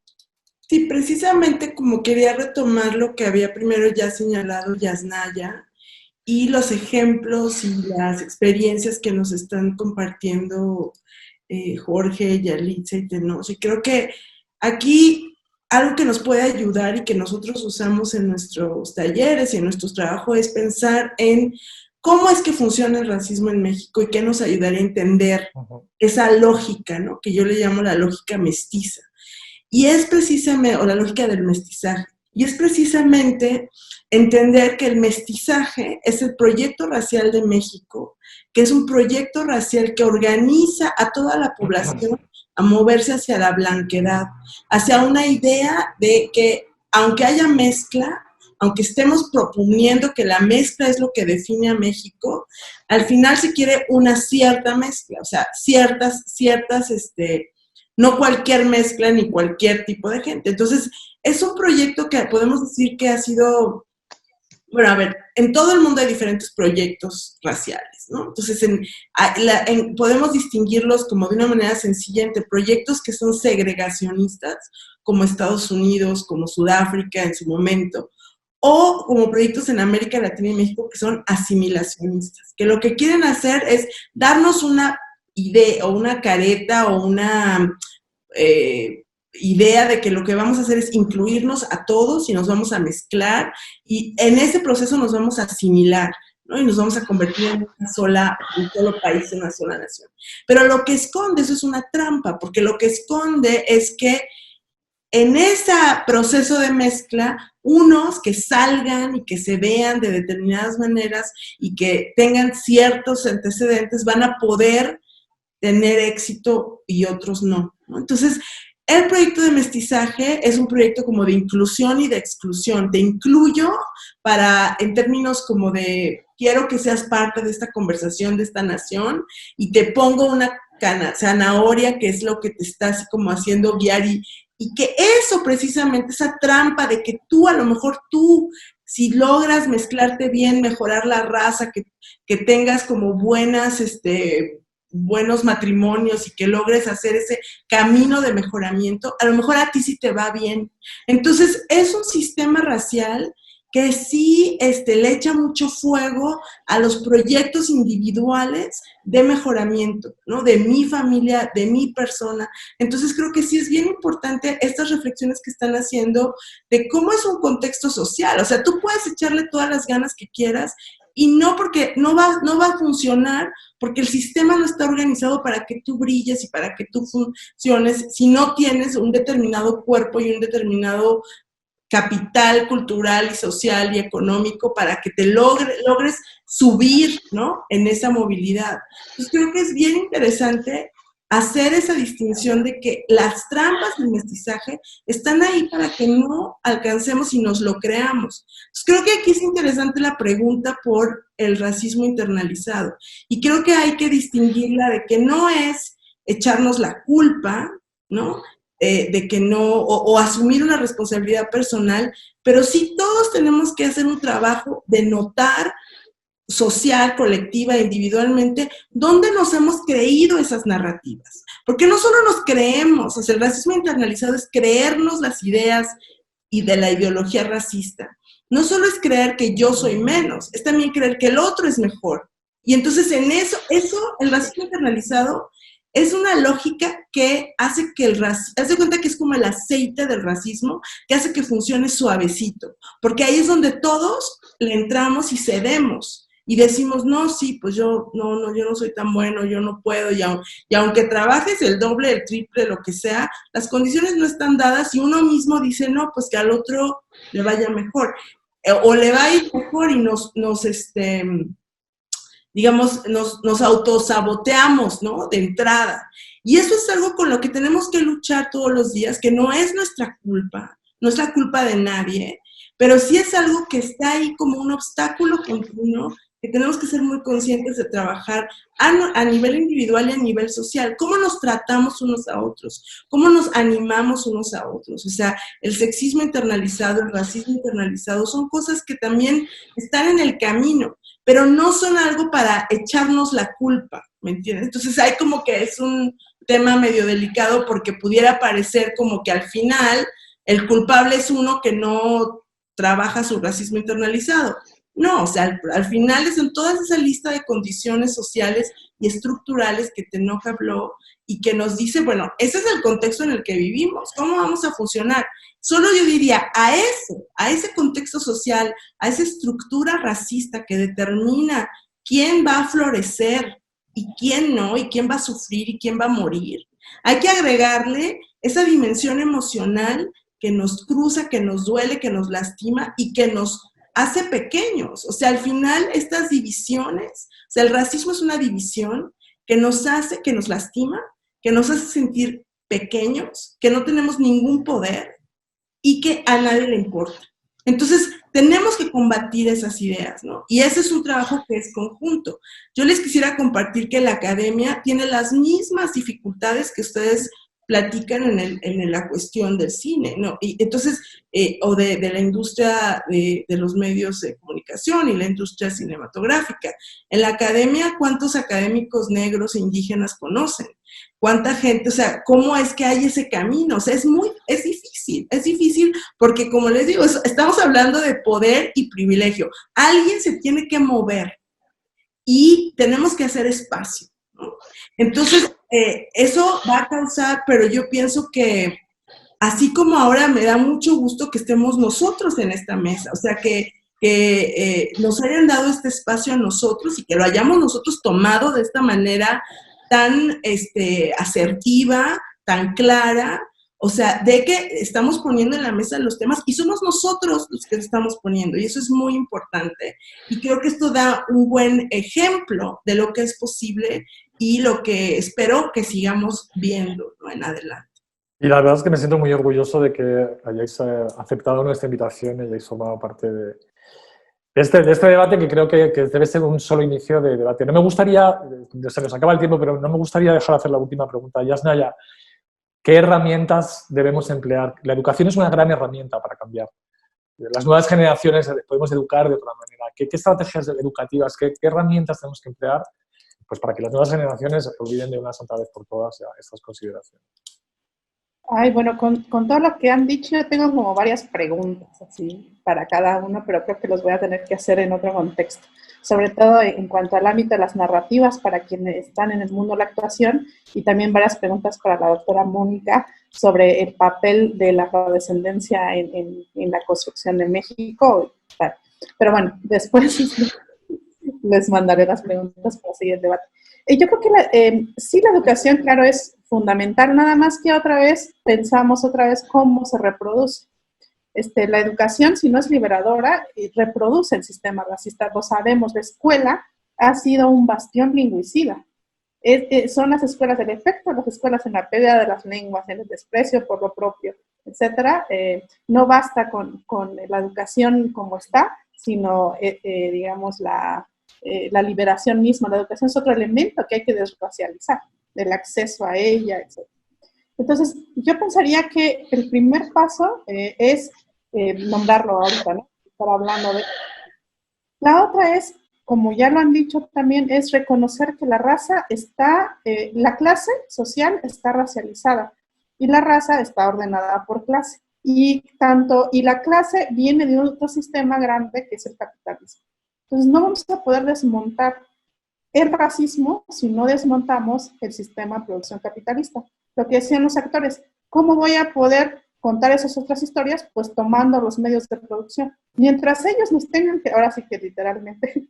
Sí, precisamente como quería retomar lo que había primero ya señalado Yasnaya y los ejemplos y las experiencias que nos están compartiendo Jorge, Yalitza y Tenoch. Y creo que aquí algo que nos puede ayudar y que nosotros usamos en nuestros talleres y en nuestros trabajos es pensar en cómo es que funciona el racismo en México y qué nos ayudaría a entender esa lógica, ¿no? Que yo le llamo la lógica mestiza. Y es precisamente, o la lógica del mestizaje, y es precisamente entender que el mestizaje es el proyecto racial de México, que es un proyecto racial que organiza a toda la población a moverse hacia la blanquedad, hacia una idea de que aunque haya mezcla, aunque estemos proponiendo que la mezcla es lo que define a México, al final se quiere una cierta mezcla, o sea, ciertas, no cualquier mezcla ni cualquier tipo de gente. Entonces, es un proyecto que podemos decir que ha sido, bueno, a ver, en todo el mundo hay diferentes proyectos raciales, ¿no? Entonces, podemos distinguirlos como de una manera sencilla entre proyectos que son segregacionistas, como Estados Unidos, como Sudáfrica en su momento, o como proyectos en América Latina y México que son asimilacionistas, que lo que quieren hacer es darnos una idea o una careta o una idea de que lo que vamos a hacer es incluirnos a todos y nos vamos a mezclar y en ese proceso nos vamos a asimilar, ¿no? Y nos vamos a convertir en un solo país, en una sola nación. Pero lo que esconde, eso es una trampa, porque lo que esconde es que en ese proceso de mezcla, unos que salgan y que se vean de determinadas maneras y que tengan ciertos antecedentes van a poder tener éxito y otros no, ¿no? Entonces, el proyecto de mestizaje es un proyecto como de inclusión y de exclusión. Te incluyo en términos como de quiero que seas parte de esta conversación, de esta nación, y te pongo una zanahoria que es lo que te está así como haciendo guiar y que eso precisamente, esa trampa de que tú, a lo mejor tú, si logras mezclarte bien, mejorar la raza, que tengas como buenos matrimonios y que logres hacer ese camino de mejoramiento, a lo mejor a ti sí te va bien. Entonces, es un sistema racial que sí le echa mucho fuego a los proyectos individuales de mejoramiento, ¿no? De mi familia, de mi persona. Entonces, creo que sí es bien importante estas reflexiones que están haciendo de cómo es un contexto social. O sea, tú puedes echarle todas las ganas que quieras y no porque no va a funcionar porque el sistema no está organizado para que tú brilles y para que tú funciones si no tienes un determinado cuerpo y un determinado capital cultural y social y económico para que te logres subir, ¿no? En esa movilidad. Entonces creo que es bien interesante hacer esa distinción de que las trampas del mestizaje están ahí para que no alcancemos y nos lo creamos. Entonces, creo que aquí es interesante la pregunta por el racismo internalizado. Y creo que hay que distinguirla de que no es echarnos la culpa, ¿no? De que no, o asumir una responsabilidad personal, pero sí todos tenemos que hacer un trabajo de notar social, colectiva, individualmente, dónde nos hemos creído esas narrativas. Porque no solo nos creemos, o sea, el racismo internalizado es creernos las ideas y de la ideología racista. No solo es creer que yo soy menos, es también creer que el otro es mejor. Y entonces en eso el racismo internalizado es una lógica que hace que el racismo, haz de cuenta que es como el aceite del racismo, que hace que funcione suavecito, porque ahí es donde todos le entramos y cedemos, y decimos, no, sí, pues yo no soy tan bueno, yo no puedo, y aunque trabajes el doble, el triple, lo que sea, las condiciones no están dadas, y uno mismo dice, no, pues que al otro le vaya mejor, o le va a ir mejor y nos digamos, nos autosaboteamos, ¿no? De entrada. Y eso es algo con lo que tenemos que luchar todos los días, que no es nuestra culpa, no es la culpa de nadie, pero sí es algo que está ahí como un obstáculo continuo que tenemos que ser muy conscientes de trabajar a nivel individual y a nivel social. ¿Cómo nos tratamos unos a otros? ¿Cómo nos animamos unos a otros? O sea, el sexismo internalizado, el racismo internalizado, son cosas que también están en el camino, pero no son algo para echarnos la culpa, ¿me entiendes? Entonces hay como que es un tema medio delicado porque pudiera parecer como que al final el culpable es uno que no trabaja su racismo internalizado. No, o sea, al final es en toda esa lista de condiciones sociales y estructurales que Tenoch habló y que nos dice, bueno, ese es el contexto en el que vivimos, ¿cómo vamos a funcionar? Solo yo diría, a ese contexto social, a esa estructura racista que determina quién va a florecer y quién no, y quién va a sufrir y quién va a morir, hay que agregarle esa dimensión emocional que nos cruza, que nos duele, que nos lastima y que nos hace pequeños. O sea, al final estas divisiones, o sea, el racismo es una división que nos hace, que nos lastima, que nos hace sentir pequeños, que no tenemos ningún poder y que a nadie le importa. Entonces, tenemos que combatir esas ideas, ¿no? Y ese es un trabajo que es conjunto. Yo les quisiera compartir que la academia tiene las mismas dificultades que ustedes platican en la cuestión del cine, ¿no? Y entonces, o de la industria de los medios de comunicación y la industria cinematográfica. En la academia, ¿cuántos académicos negros e indígenas conocen? ¿Cuánta gente? O sea, ¿cómo es que hay ese camino? O sea, es difícil porque, como les digo, estamos hablando de poder y privilegio. Alguien se tiene que mover y tenemos que hacer espacio, ¿no? Entonces, eso va a causar, pero yo pienso que así como ahora me da mucho gusto que estemos nosotros en esta mesa, o sea, que nos hayan dado este espacio a nosotros y que lo hayamos nosotros tomado de esta manera tan asertiva, tan clara, o sea, de que estamos poniendo en la mesa los temas y somos nosotros los que estamos poniendo, y eso es muy importante. Y creo que esto da un buen ejemplo de lo que es posible y lo que espero que sigamos viendo, ¿no?, en adelante. Y la verdad es que me siento muy orgulloso de que hayáis aceptado nuestra invitación y hayáis formado parte de este debate, que creo que debe ser un solo inicio de debate. No me gustaría, se nos acaba el tiempo, pero no me gustaría dejar de hacer la última pregunta. Yasnaya, ¿qué herramientas debemos emplear? La educación es una gran herramienta para cambiar. Las nuevas generaciones podemos educar de otra manera. ¿Qué estrategias educativas, qué herramientas tenemos que emplear, pues, para que las nuevas generaciones olviden de una santa vez por todas estas consideraciones? Ay, bueno, con todo lo que han dicho, yo tengo como varias preguntas así para cada uno, pero creo que los voy a tener que hacer en otro contexto. Sobre todo en cuanto al ámbito de las narrativas para quienes están en el mundo de la actuación, y también varias preguntas para la doctora Mónica sobre el papel de la afrodescendencia en la construcción de México. Pero bueno, después les mandaré las preguntas para seguir el debate. Yo creo que sí, la educación, claro, es fundamental, nada más que otra vez pensamos cómo se reproduce. La educación, si no es liberadora, reproduce el sistema racista. Lo sabemos, la escuela ha sido un bastión lingüicida. Son las escuelas del efecto, las escuelas en la pérdida de las lenguas, en el desprecio por lo propio, etc. No basta con la educación como está, sino, digamos, la liberación misma. La educación es otro elemento que hay que desracializar, el acceso a ella, etc. Entonces, yo pensaría que el primer paso es nombrarlo ahorita, ¿no? Estar hablando de... La otra es, como ya lo han dicho también, es reconocer que la raza está, la clase social está racializada y la raza está ordenada por clase. Y la clase viene de otro sistema grande que es el capitalismo. Entonces, no vamos a poder desmontar el racismo si no desmontamos el sistema de producción capitalista. Lo que decían los actores, ¿cómo voy a poder contar esas otras historias? Pues tomando los medios de producción. Mientras ellos nos tengan que, ahora sí que literalmente,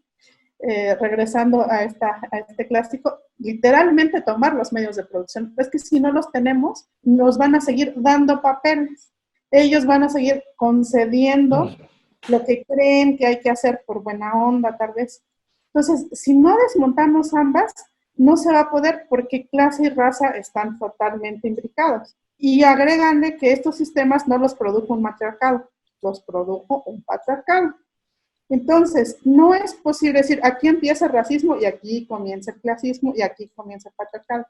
regresando a este clásico, literalmente tomar los medios de producción. Es que si no los tenemos, nos van a seguir dando papeles. Ellos van a seguir concediendo lo que creen que hay que hacer por buena onda, tal vez. Entonces, si no desmontamos ambas, no se va a poder porque clase y raza están totalmente imbricados. Y agréganle que estos sistemas no los produjo un matriarcado, los produjo un patriarcado. Entonces, no es posible decir, aquí empieza el racismo y aquí comienza el clasismo y aquí comienza el patriarcado.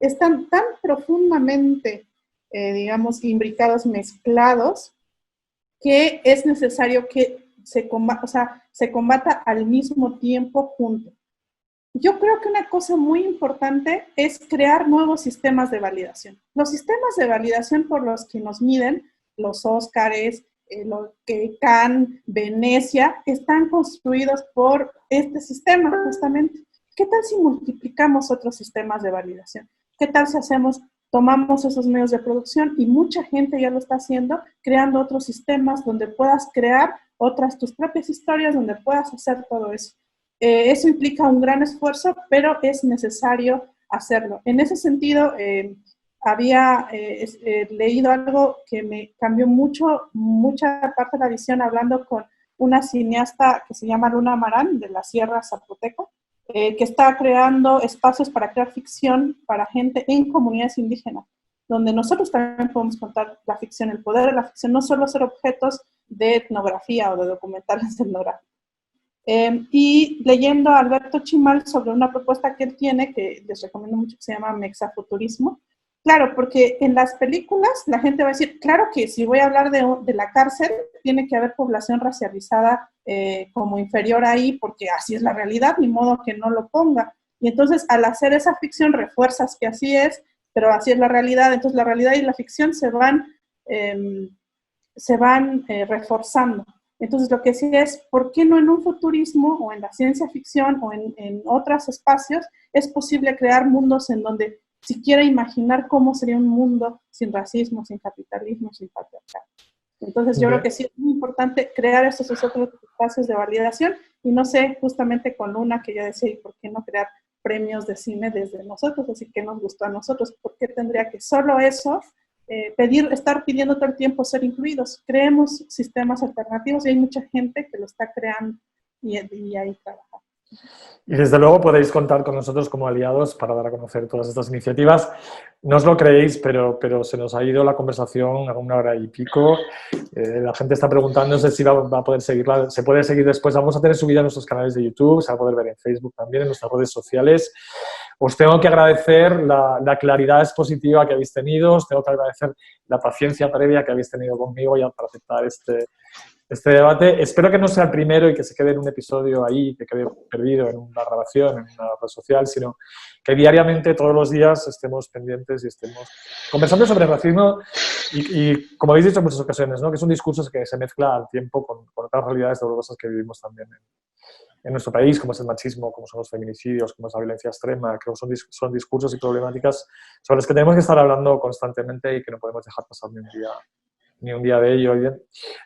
Están tan profundamente, digamos, imbricados, mezclados, que es necesario que se combata al mismo tiempo juntos. Yo creo que una cosa muy importante es crear nuevos sistemas de validación. Los sistemas de validación por los que nos miden, los Óscares, Cannes, Venecia, están construidos por este sistema, justamente. ¿Qué tal si multiplicamos otros sistemas de validación? ¿Qué tal si tomamos esos medios de producción y mucha gente ya lo está haciendo, creando otros sistemas donde puedas crear tus propias historias, donde puedas hacer todo eso? Eso implica un gran esfuerzo, pero es necesario hacerlo. En ese sentido, había leído algo que me cambió mucha parte de la visión, hablando con una cineasta que se llama Luna Marán, de la Sierra Zapoteca, que está creando espacios para crear ficción para gente en comunidades indígenas, donde nosotros también podemos contar la ficción, el poder de la ficción, no solo ser objetos de etnografía o de documentales etnográficos. Y leyendo a Alberto Chimal sobre una propuesta que él tiene, que les recomiendo mucho, que se llama Mexafuturismo. Claro, porque en las películas la gente va a decir, claro que si voy a hablar de la cárcel, tiene que haber población racializada como inferior ahí, porque así es la realidad, ni modo que no lo ponga. Y entonces, al hacer esa ficción, refuerzas que así es, pero así es la realidad. Entonces, la realidad y la ficción se van reforzando. Entonces, lo que sí es, ¿por qué no en un futurismo o en la ciencia ficción o en otros espacios es posible crear mundos en donde siquiera imaginar cómo sería un mundo sin racismo, sin capitalismo, sin patriarcado? Entonces, yo creo que sí es muy importante crear estos otros espacios de validación y no sé, justamente con Luna, que ya decía, ¿y por qué no crear premios de cine desde nosotros? Así que nos gustó a nosotros. ¿Por qué tendría que solo eso estar pidiendo todo el tiempo ser incluidos? Creemos sistemas alternativos y hay mucha gente que lo está creando y ahí trabaja. Y desde luego podéis contar con nosotros como aliados para dar a conocer todas estas iniciativas. No os lo creéis, pero se nos ha ido la conversación a 1 hora y pico. La gente está preguntándose si va a poder seguirla. Se puede seguir después. Vamos a tener subida en nuestros canales de YouTube, se va a poder ver en Facebook también, en nuestras redes sociales. Os tengo que agradecer la claridad expositiva que habéis tenido, os tengo que agradecer la paciencia previa que habéis tenido conmigo ya para aceptar este debate. Espero que no sea el primero y que se quede en un episodio ahí, que quede perdido en una grabación, en una red social, sino que diariamente, todos los días, estemos pendientes y estemos conversando sobre racismo y como habéis dicho en muchas ocasiones, ¿no?, que es un discurso que se mezcla al tiempo con otras realidades dolorosas que vivimos también en nuestro país, como es el machismo, como son los feminicidios, como es la violencia extrema. Creo que son discursos y problemáticas sobre los que tenemos que estar hablando constantemente y que no podemos dejar pasar ni un día de ello.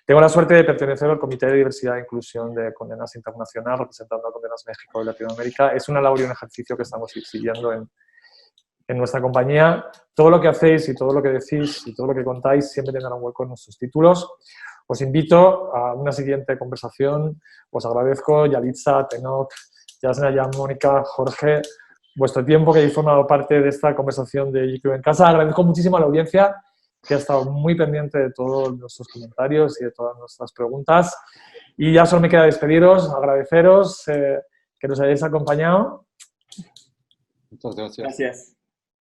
Tengo la suerte de pertenecer al Comité de Diversidad e Inclusión de Condenas Internacional, representando a Condenas México y Latinoamérica. Es una labor y un ejercicio que estamos siguiendo en nuestra compañía. Todo lo que hacéis y todo lo que decís y todo lo que contáis siempre tendrá un hueco en nuestros títulos. Os invito a una siguiente conversación. Os agradezco, Yalitza, Tenoch, Yasna, Mónica, Jorge, vuestro tiempo, que habéis formado parte de esta conversación de GQ en Casa. Agradezco muchísimo a la audiencia, que ha estado muy pendiente de todos nuestros comentarios y de todas nuestras preguntas. Y ya solo me queda despediros, agradeceros que nos hayáis acompañado. Muchas gracias. Gracias.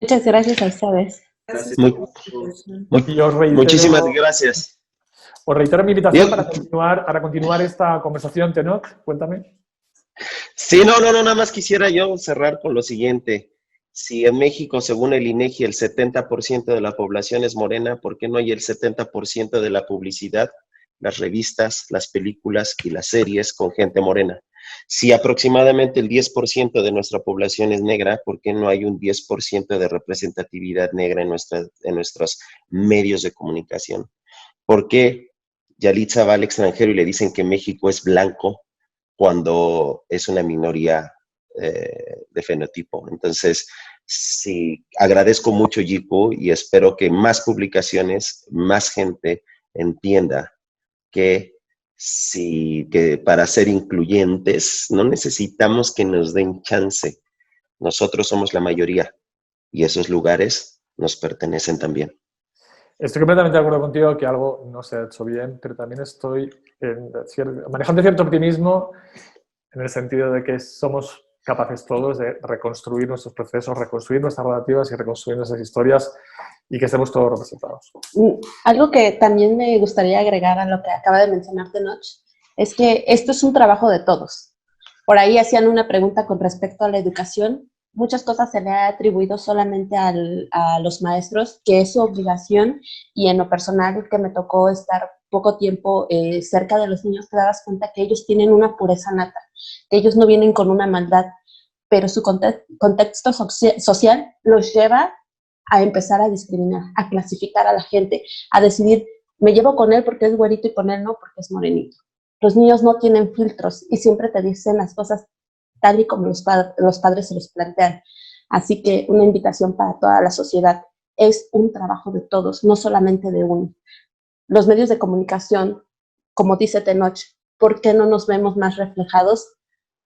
Muchas gracias a ustedes. Gracias. Y os reitero, Muchísimas gracias. Os reitero mi invitación para continuar esta conversación. Tenoch, cuéntame. Sí, no, nada más quisiera yo cerrar con lo siguiente. Si en México, según el INEGI, el 70% de la población es morena, ¿por qué no hay el 70% de la publicidad, las revistas, las películas y las series con gente morena? Si aproximadamente el 10% de nuestra población es negra, ¿por qué no hay un 10% de representatividad negra en nuestros medios de comunicación? ¿Por qué Yalitza va al extranjero y le dicen que México es blanco cuando es una minoría de fenotipo? Entonces, sí, agradezco mucho, GQ, y espero que más publicaciones, más gente entienda que que para ser incluyentes no necesitamos que nos den chance. Nosotros somos la mayoría y esos lugares nos pertenecen también. Estoy completamente de acuerdo contigo que algo no se ha hecho bien, pero también estoy manejando cierto optimismo en el sentido de que somos capaces todos de reconstruir nuestros procesos, reconstruir nuestras narrativas y reconstruir nuestras historias y que estemos todos representados. Algo que también me gustaría agregar a lo que acaba de mencionar Tenoch es que esto es un trabajo de todos. Por ahí hacían una pregunta con respecto a la educación. Muchas cosas se le ha atribuido solamente a los maestros, que es su obligación, y en lo personal que me tocó estar poco tiempo cerca de los niños, te dabas cuenta que ellos tienen una pureza nata, que ellos no vienen con una maldad, pero su contexto social los lleva a empezar a discriminar, a clasificar a la gente, a decidir, me llevo con él porque es güerito y con él no porque es morenito. Los niños no tienen filtros y siempre te dicen las cosas tal y como los padres se los plantean. Así que una invitación para toda la sociedad. Es un trabajo de todos, no solamente de uno. Los medios de comunicación, como dice Tenoch, ¿por qué no nos vemos más reflejados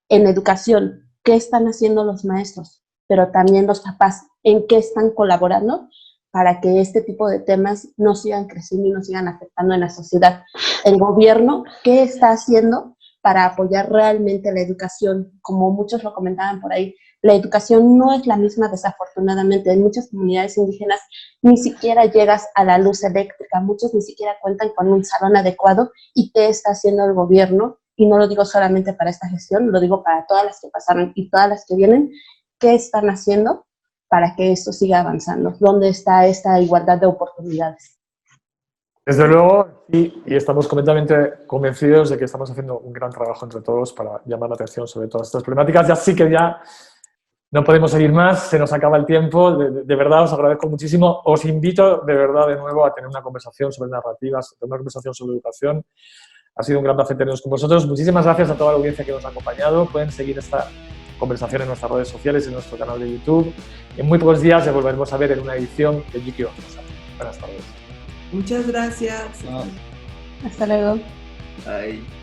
en educación? ¿Qué están haciendo los maestros? Pero también los papás, ¿en qué están colaborando para que este tipo de temas no sigan creciendo y no sigan afectando en la sociedad? El gobierno, ¿qué está haciendo para apoyar realmente la educación? Como muchos lo comentaban por ahí, la educación no es la misma, desafortunadamente. En muchas comunidades indígenas ni siquiera llegas a la luz eléctrica, muchos ni siquiera cuentan con un salón adecuado. ¿Y qué está haciendo el gobierno? Y no lo digo solamente para esta gestión, lo digo para todas las que pasaron y todas las que vienen. ¿Qué están haciendo para que esto siga avanzando? ¿Dónde está esta igualdad de oportunidades? Desde luego, sí, y estamos completamente convencidos de que estamos haciendo un gran trabajo entre todos para llamar la atención sobre todas estas problemáticas. Ya sí que ya no podemos seguir más, se nos acaba el tiempo. De verdad, os agradezco muchísimo. Os invito de verdad de nuevo a tener una conversación sobre narrativas, una conversación sobre educación. Ha sido un gran placer teneros con vosotros. Muchísimas gracias a toda la audiencia que nos ha acompañado. Pueden seguir esta conversación en nuestras redes sociales y en nuestro canal de YouTube. En muy pocos días ya volveremos a ver en una edición de GQ. Buenas tardes. Muchas gracias. Hasta luego. Bye.